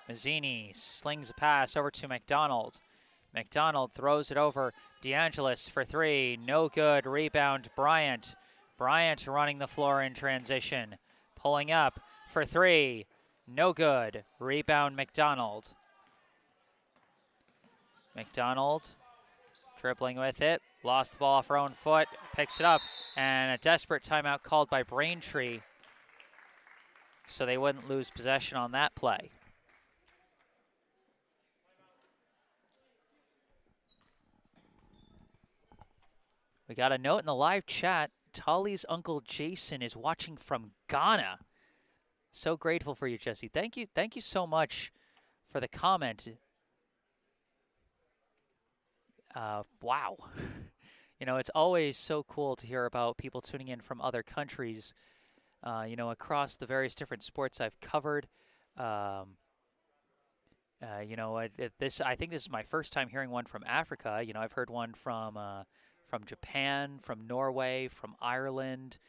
Mazzini slings a pass over to McDonald. McDonald throws it over. DeAngelis for 3. No good. Rebound Bryant. Bryant running the floor in transition. Pulling up for 3. No good. Rebound McDonald. McDonald dribbling with it. Lost the ball off her own foot. Picks it up. And a desperate timeout called by Braintree, so they wouldn't lose possession on that play. We got a note in the live chat. Tolly's uncle Jason is watching from Ghana. So grateful for you, Jesse. Thank you so much for the comment. Wow. You know, it's always so cool to hear about people tuning in from other countries, you know, across the various different sports I've covered. You know, I think this is my first time hearing one from Africa. You know, I've heard one from Japan, from Norway, from Ireland,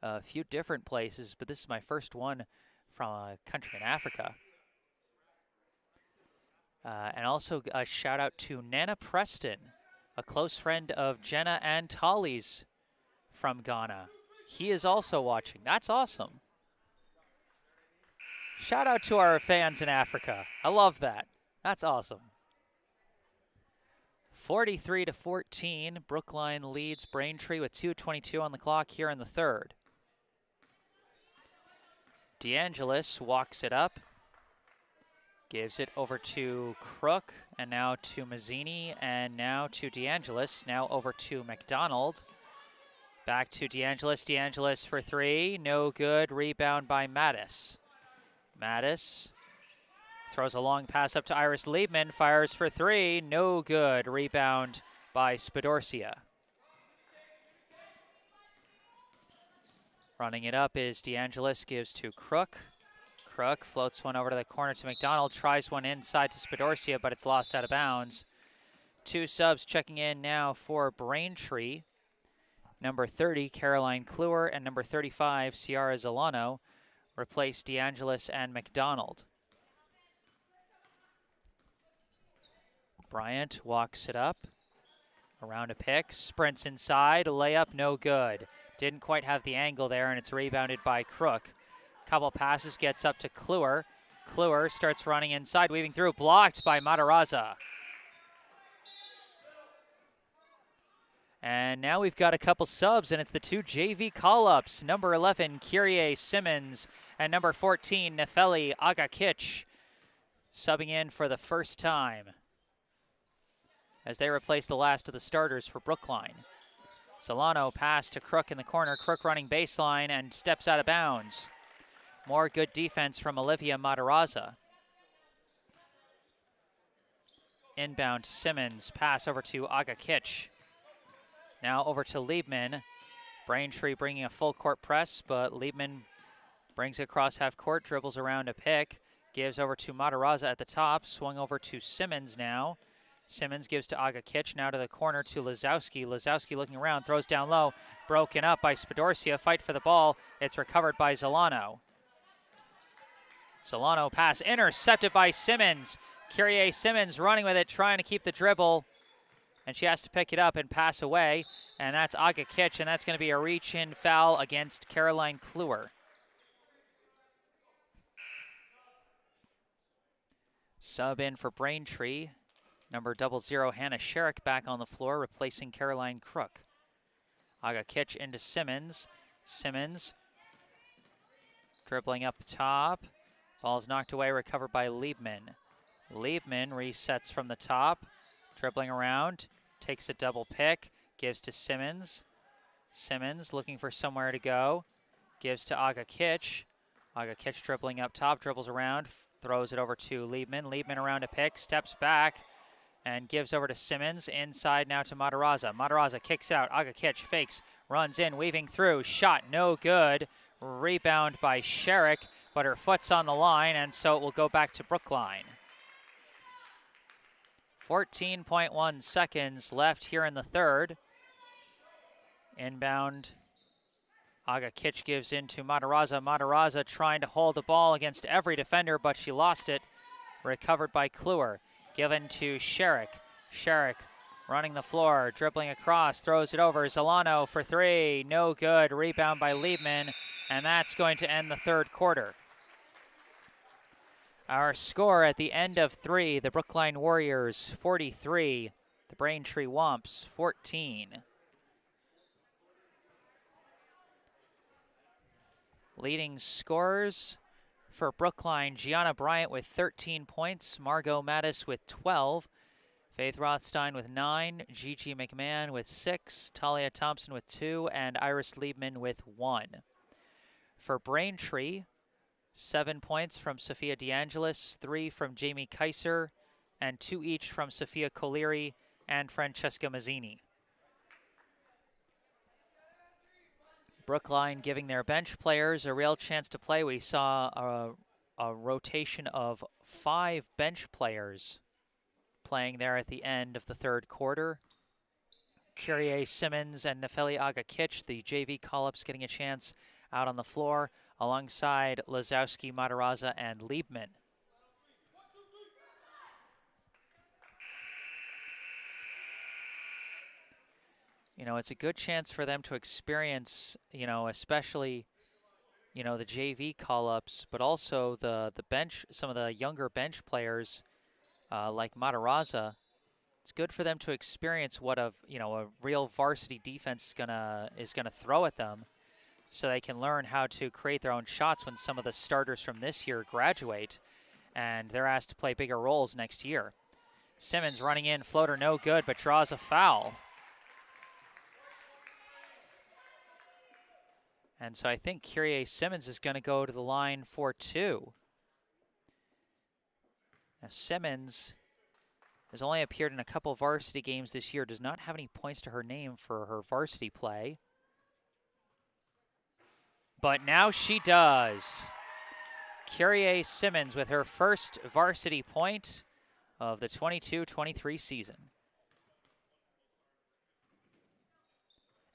a few different places, but this is my first one from a country in Africa. And also a shout out to Nana Preston, a close friend of Jenna and Tolly's from Ghana. He is also watching. That's awesome. Shout out to our fans in Africa. I love that. That's awesome. 43-14, Brookline leads Braintree with 2:22 on the clock here in the third. DeAngelis walks it up. Gives it over to Crook, and now to Mazzini, and now to DeAngelis, now over to McDonald. Back to DeAngelis, DeAngelis for three, no good, rebound by Mattis. Mattis throws a long pass up to Iris Liebman, fires for three, no good, rebound by Spadorcia. Running it up is DeAngelis, gives to Crook. Crook floats one over to the corner to McDonald, tries one inside to Spadorcia, but it's lost out of bounds. Two subs checking in now for Braintree. Number 30, Caroline Kluwer, and number 35, Ciara Zolano, replace DeAngelis and McDonald. Bryant walks it up, around a pick, sprints inside, a layup, no good. Didn't quite have the angle there, and it's rebounded by Crook. Couple passes, gets up to Kluwer. Kluwer starts running inside, weaving through, blocked by Matarazza. And now we've got a couple subs, and it's the two JV call-ups. Number 11, Kyrie Simmons, and number 14, Nefeli Agakic, subbing in for the first time as they replace the last of the starters for Brookline. Solano pass to Crook in the corner. Crook running baseline and steps out of bounds. More good defense from Olivia Matarazza. Inbound Simmons, pass over to Agakic. Now over to Liebman. Braintree bringing a full court press, but Liebman brings it across half court, dribbles around a pick, gives over to Matarazza at the top, swung over to Simmons now. Simmons gives to Agakic, now to the corner to Lazowski. Lazowski looking around, throws down low, broken up by Spadorcia, fight for the ball. It's recovered by Zolano. Solano pass intercepted by Simmons. Kyrie Simmons running with it, trying to keep the dribble. And she has to pick it up and pass away. And that's Agakic, and that's going to be a reach-in foul against Caroline Kluwer. Sub in for Braintree. Number 00, Hannah Sherrick back on the floor, replacing Caroline Crook. Agakic into Simmons. Simmons dribbling up top. Ball's knocked away, recovered by Liebman. Liebman resets from the top, dribbling around, takes a double pick, gives to Simmons. Simmons looking for somewhere to go, gives to Agakic. Agakic dribbling up top, dribbles around, throws it over to Liebman. Liebman around a pick, steps back, and gives over to Simmons. Inside now to Matarazza. Matarazza kicks out. Agakic fakes, runs in, weaving through. Shot no good. Rebound by Sherrick, but her foot's on the line, and so it will go back to Brookline. 14.1 seconds left here in the third. Inbound. Agakic gives in to Matarazza. Matarazza trying to hold the ball against every defender, but she lost it. Recovered by Kluwer. Given to Sherrick. Sherrick running the floor, dribbling across, throws it over. Zolano for three, no good. Rebound by Liebman, and that's going to end the third quarter. Our score at the end of three, the Brookline Warriors 43, the Braintree Womps 14. Leading scorers for Brookline, Gianna Bryant with 13 points, Margot Mattis with 12, Faith Rothstein with 9, Gigi McMahon with 6, Talia Thompson with 2, and Iris Liebman with 1. For Braintree, 7 points from Sophia DeAngelis, 3 from Jamie Kaiser, and 2 each from Sophia Coleri and Francesca Mazzini. Brookline giving their bench players a real chance to play. We saw a rotation of 5 bench players playing there at the end of the third quarter. Kyrie Simmons and Nefeli Agakic, the JV call-ups, getting a chance out on the floor alongside Lazowski, Matarazza, and Liebman. You know, it's a good chance for them to experience, you know, especially, you know, the JV call-ups, but also the bench, some of the younger bench players like Matarazza. It's good for them to experience what a real varsity defense is gonna throw at them, so they can learn how to create their own shots when some of the starters from this year graduate. and they're asked to play bigger roles next year. Simmons running in, floater no good, but draws a foul. And so I think Kyrie Simmons is going to go to the line for 2. Now Simmons has only appeared in a couple varsity games this year, does not have any points to her name for her varsity play. But now she does. Kyrie Simmons with her first varsity point of the 22-23 season.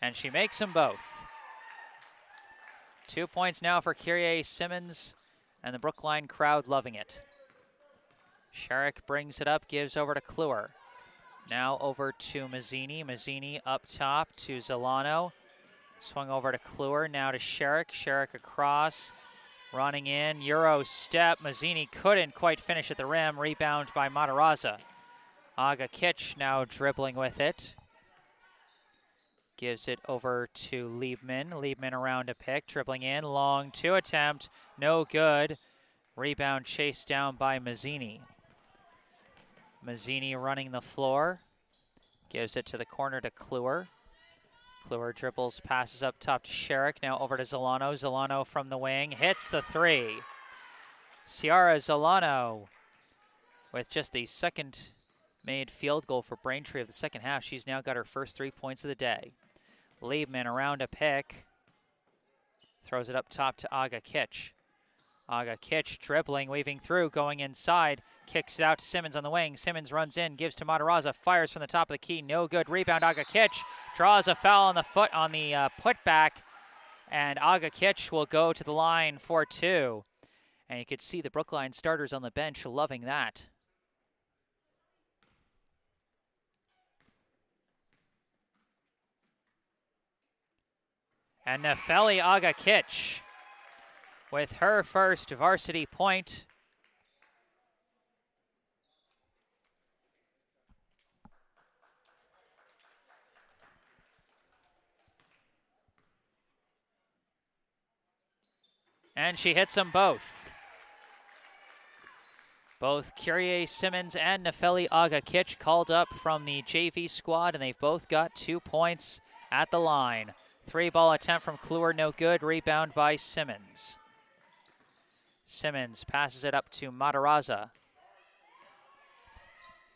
And she makes them both. 2 points now for Kyrie Simmons, and the Brookline crowd loving it. Sherrick brings it up, gives over to Kluwer. Now over to Mazzini. Mazzini up top to Zolano. Swung over to Kluwer, now to Sherrick. Sherrick across, running in, Euro step. Mazzini couldn't quite finish at the rim. Rebound by Matarazza. Aga Kitch now dribbling with it. Gives it over to Liebman. Liebman around a pick, dribbling in, long 2 attempt, no good. Rebound chased down by Mazzini. Mazzini running the floor. Gives it to the corner to Kluwer. Kluwer dribbles, passes up top to Sherrick, now over to Zolano. Zolano from the wing, hits the 3. Ciara Zolano with just the second made field goal for Braintree of the second half. She's now got her first 3 points of the day. Liebman around a pick. Throws it up top to Aga Kitch. Aga Kitch dribbling, weaving through, going inside. Kicks it out to Simmons on the wing. Simmons runs in, gives to Matarazza, fires from the top of the key. No good. Rebound, Aga Kitch. Draws a foul on the foot on the putback. And Aga Kitch will go to the line for 2. And you could see the Brookline starters on the bench loving that. And Nefeli Aga Kitch with her first varsity point. And she hits them both. Both Kyrie Simmons and Nefeli Aga Kitch called up from the JV squad, and they've both got 2 points at the line. 3-ball attempt from Kluwer, no good. Rebound by Simmons. Simmons passes it up to Matarazza.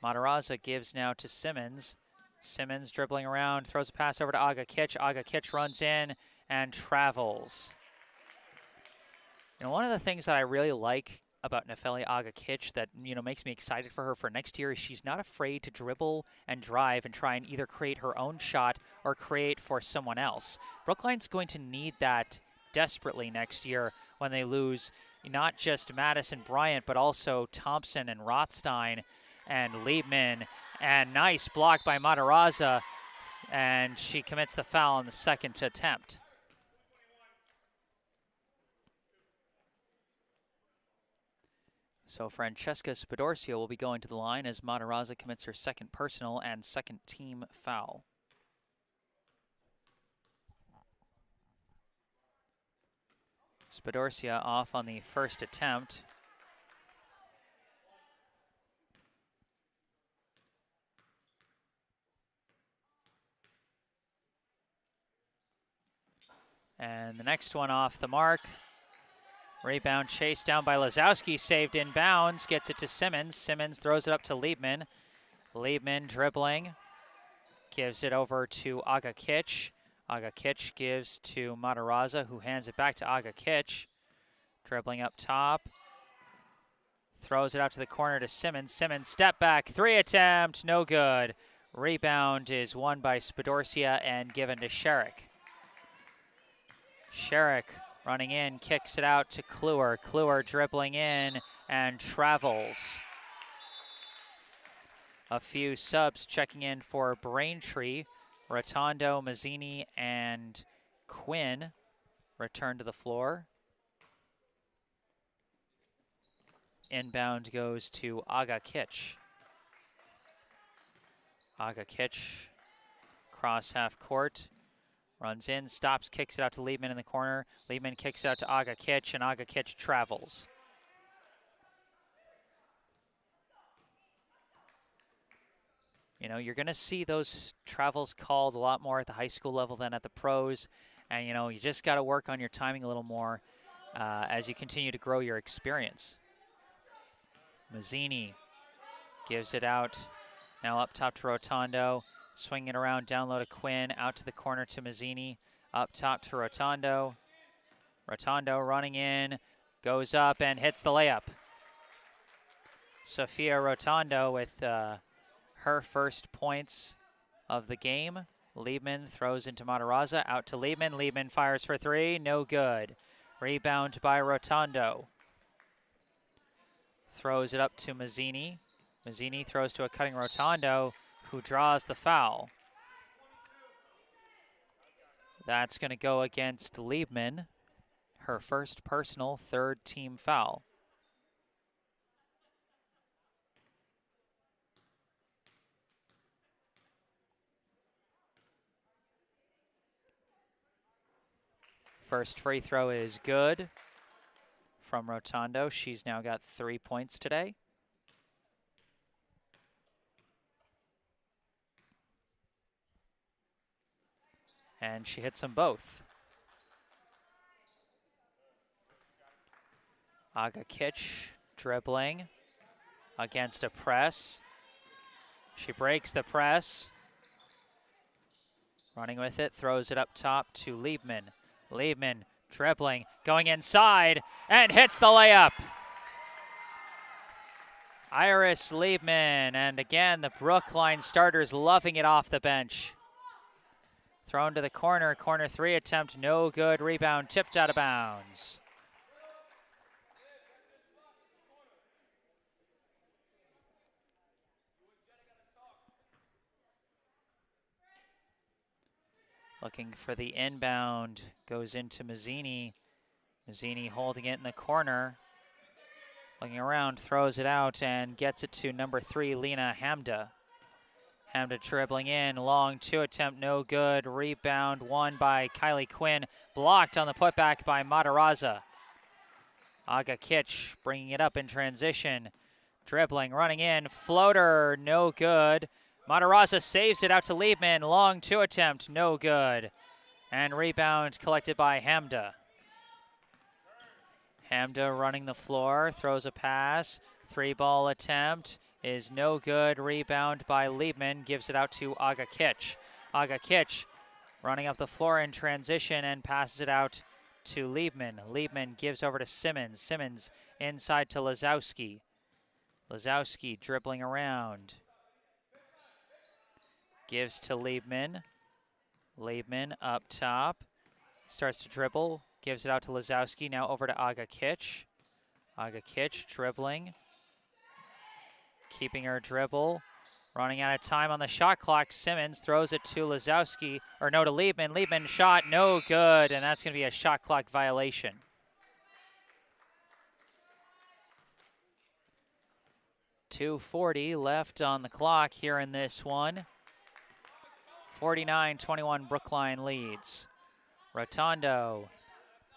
Matarazza gives now to Simmons. Simmons dribbling around, throws a pass over to Aga Kitch. Aga Kitch runs in and travels. You know, one of the things that I really like about Nefeli Aga Kitch that, you know, makes me excited for her for next year is she's not afraid to dribble and drive and try and either create her own shot or create for someone else. Brookline's going to need that desperately next year when they lose not just Madison Bryant, but also Thompson and Rothstein and Liebman. And nice block by Matarazza, and she commits the foul on the second attempt. So Francesca Spadorcio will be going to the line as Matarazza commits her second personal and second team foul. Spadorcia off on the first attempt. And the next one off the mark. Rebound chased down by Lazowski, saved inbounds, gets it to Simmons. Simmons throws it up to Liebman. Liebman dribbling, gives it over to Aga Kitch. Aga Kitch gives to Matarazza, who hands it back to Aga Kitch. Dribbling up top, throws it out to the corner to Simmons. Simmons step back, 3 attempt, no good. Rebound is won by Spadorcia and given to Sherrick. Sherrick running in, kicks it out to Kluwer. Kluwer dribbling in and travels. A few subs checking in for Braintree. Rotondo, Mazzini, and Quinn return to the floor. Inbound goes to Aga Kitch. Aga Kitch, cross half court. Runs in, stops, kicks it out to Liebman in the corner. Liebman kicks it out to Aga Kitch, and Aga Kitch travels. You know, you're going to see those travels called a lot more at the high school level than at the pros. And, you know, you just got to work on your timing a little more as you continue to grow your experience. Mazzini gives it out. Now up top to Rotondo. Swinging it around, down low to Quinn. Out to the corner to Mazzini. Up top to Rotondo. Rotondo running in. Goes up and hits the layup. Sophia Rotondo with her first points of the game. Liebman throws into Matarazza. Out to Liebman. Liebman fires for three. No good. Rebound by Rotondo. Throws it up to Mazzini. Mazzini throws to a cutting Rotondo, who draws the foul. That's going to go against Liebman, her first personal third team foul. First free throw is good from Rotondo. She's now got 3 points today. And she hits them both. Aga Kitch dribbling against a press. She breaks the press. Running with it, throws it up top to Liebman. Liebman dribbling, going inside, and hits the layup. Iris Liebman, and again, the Brookline starters loving it off the bench. Thrown to the corner, corner three attempt, no good. Rebound tipped out of bounds. Looking for the inbound, goes into Mazzini. Mazzini holding it in the corner. Looking around, throws it out and gets it to number 3, Lena Hamda. Hamda dribbling in, long two attempt, no good. Rebound won by Kylie Quinn, blocked on the putback by Matarazza. Aga Kitch bringing it up in transition. Dribbling, running in, floater, no good. Matarazza saves it out to Liebman, long two attempt, no good. And rebound collected by Hamda. Hamda running the floor, throws a pass, three ball attempt is no good. Rebound by Liebman, gives it out to Aga Kitch. Aga Kitch running up the floor in transition and passes it out to Liebman. Liebman gives over to Simmons. Simmons inside to Lazowski. Lazowski dribbling around. Gives to Liebman. Liebman up top. Starts to dribble. Gives it out to Lazowski. Now over to Aga Kitch. Aga Kitch dribbling. Keeping her dribble. Running out of time on the shot clock. Simmons throws it to Lazowski. Or no, to Liebman. Liebman shot no good. And that's going to be a shot clock violation. .240 left on the clock here in this one. 49-21 Brookline leads. Rotondo.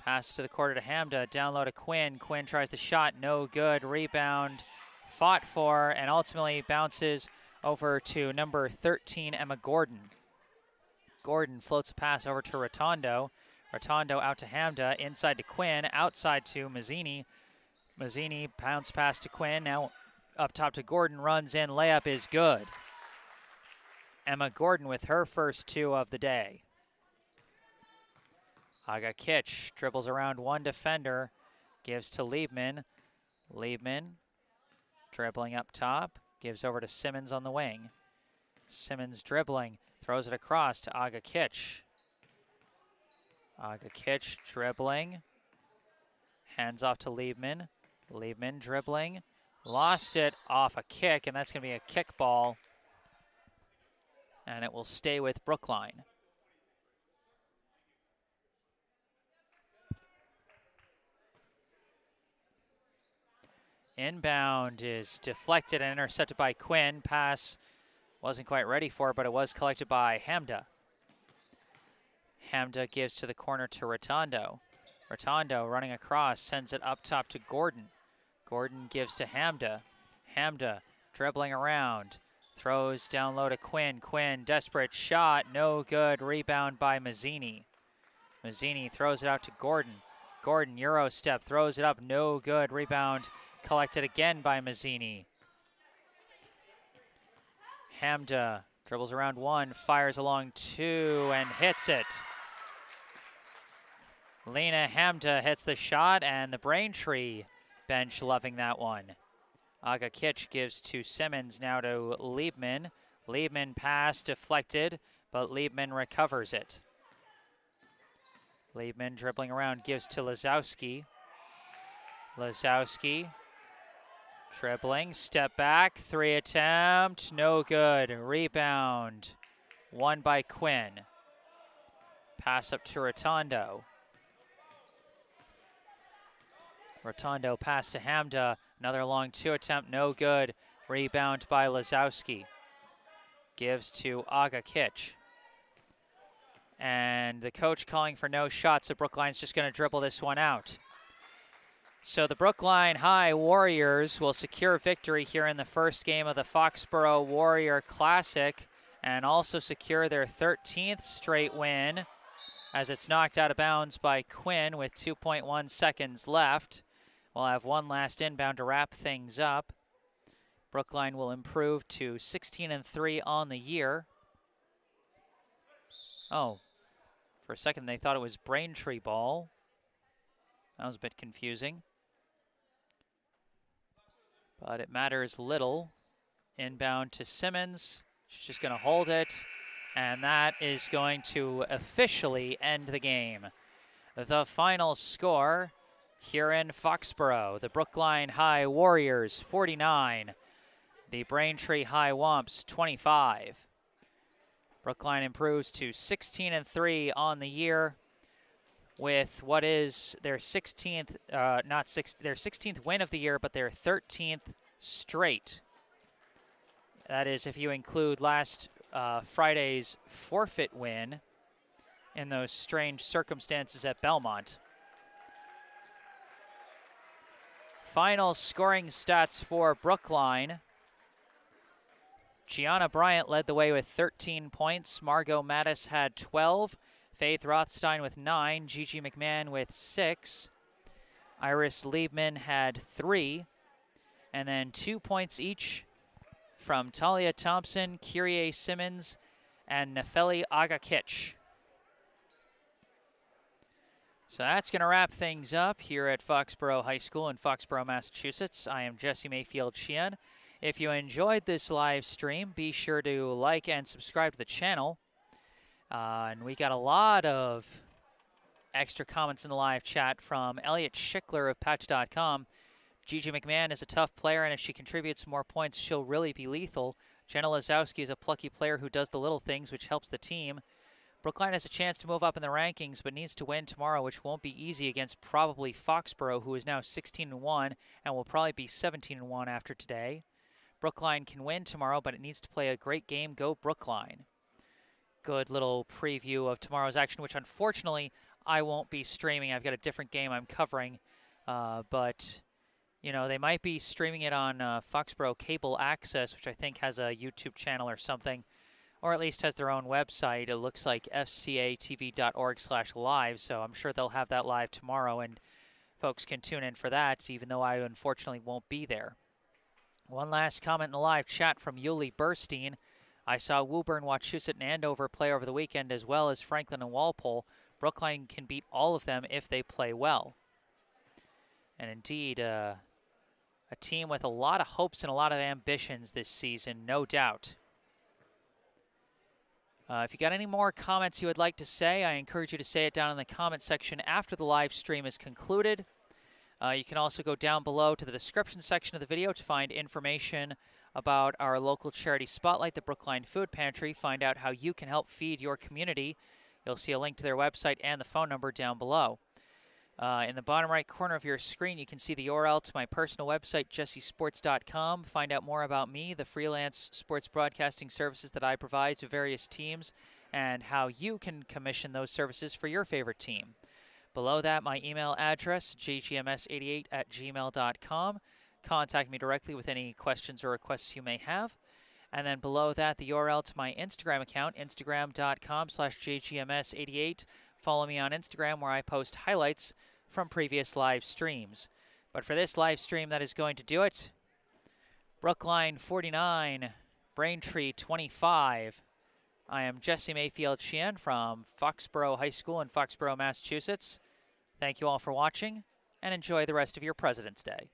Pass to the quarter to Hamda. Down low to Quinn. Quinn tries the shot. No good. Rebound fought for and ultimately bounces over to number 13, Emma Gordon. Gordon floats a pass over to Rotondo. Rotondo out to Hamda. Inside to Quinn. Outside to Mazzini. Mazzini bounce pass to Quinn. Now up top to Gordon. Runs in. Layup is good. Emma Gordon with her first two of the day. Aga Kitch dribbles around one defender, gives to Liebman. Liebman dribbling up top, gives over to Simmons on the wing. Simmons dribbling, throws it across to Aga Kitch. Aga Kitch dribbling, hands off to Liebman. Liebman dribbling, lost it off a kick, and that's going to be a kick ball. And it will stay with Brookline. Inbound is deflected and intercepted by Quinn. Pass wasn't quite ready for it, but it was collected by Hamda. Hamda gives to the corner to Rotondo. Rotondo running across, sends it up top to Gordon. Gordon gives to Hamda. Hamda dribbling around. Throws down low to Quinn. Quinn, desperate shot, no good. Rebound by Mazzini. Mazzini throws it out to Gordon. Gordon, Euro step, throws it up, no good. Rebound collected again by Mazzini. Hamda dribbles around 1, fires along 2, and hits it. Lena Hamda hits the shot, and the Braintree bench loving that one. Aga Kitch gives to Simmons, now to Liebman. Liebman pass deflected, but Liebman recovers it. Liebman dribbling around, gives to Lazowski. Lazowski dribbling, step back, 3 attempt, no good. Rebound, 1 by Quinn. Pass up to Rotondo. Rotondo pass to Hamda. Another long 2 attempt, no good. Rebound by Lazowski. Gives to Aga Kitch. And the coach calling for no shots, so Brookline's just going to dribble this one out. So the Brookline High Warriors will secure victory here in the first game of the Foxboro Warrior Classic and also secure their 13th straight win as it's knocked out of bounds by Quinn with 2.1 seconds left. We'll have one last inbound to wrap things up. Brookline will improve to 16-3 on the year. Oh, for a second they thought it was Braintree ball. That was a bit confusing. But it matters little. Inbound to Simmons. She's just going to hold it. And that is going to officially end the game. The final score here in Foxboro, the Brookline High Warriors 49, the Braintree High Womps 25. Brookline improves to 16-3 on the year with what is their 16th, their 16th win of the year, but their 13th straight. That is if you include last Friday's forfeit win in those strange circumstances at Belmont. Final scoring stats for Brookline. Gianna Bryant led the way with 13 points. Margot Mattis had 12. Faith Rothstein with 9. Gigi McMahon with 6. Iris Liebman had 3. And then 2 points each from Talia Thompson, Kyrie Simmons, and Nefeli Agakich. So that's going to wrap things up here at Foxboro High School in Foxboro, Massachusetts. I am Jesse Mayfield-Sheehan. If you enjoyed this live stream, be sure to like and subscribe to the channel. And we got a lot of extra comments in the live chat from Elliot Schickler of Patch.com. Gigi McMahon is a tough player, and if she contributes more points, she'll really be lethal. Jenna Lazowski is a plucky player who does the little things, which helps the team. Brookline has a chance to move up in the rankings, but needs to win tomorrow, which won't be easy against probably Foxboro, who is now 16-1 and will probably be 17-1 after today. Brookline can win tomorrow, but it needs to play a great game. Go Brookline. Good little preview of tomorrow's action, which unfortunately I won't be streaming. I've got a different game I'm covering, but you know, they might be streaming it on Foxboro Cable Access, which I think has a YouTube channel or something, or at least has their own website. It looks like fcatv.org/live, so I'm sure they'll have that live tomorrow, and folks can tune in for that, even though I unfortunately won't be there. One last comment in the live chat from Yuli Burstein. I saw Woburn, Wachusett, and Andover play over the weekend, as well as Franklin and Walpole. Brookline can beat all of them if they play well. And indeed, a team with a lot of hopes and a lot of ambitions this season, no doubt. If you got any more comments you would like to say, I encourage you to say it down in the comment section after the live stream is concluded. You can also go down below to the description section of the video to find information about our local charity spotlight, the Brookline Food Pantry. Find out how you can help feed your community. You'll see a link to their website and the phone number down below. In the bottom right corner of your screen, you can see the URL to my personal website, jessesports.com. Find out more about me, the freelance sports broadcasting services that I provide to various teams, and how you can commission those services for your favorite team. Below that, my email address, jgms88@gmail.com. Contact me directly with any questions or requests you may have. And then below that, the URL to my Instagram account, instagram.com/jgms88. Follow me on Instagram where I post highlights from previous live streams. But for this live stream, that is going to do it. Brookline 49, Braintree 25. I am Jesse Mayfield-Sheehan from Foxboro High School in Foxboro, Massachusetts. Thank you all for watching, and enjoy the rest of your President's Day.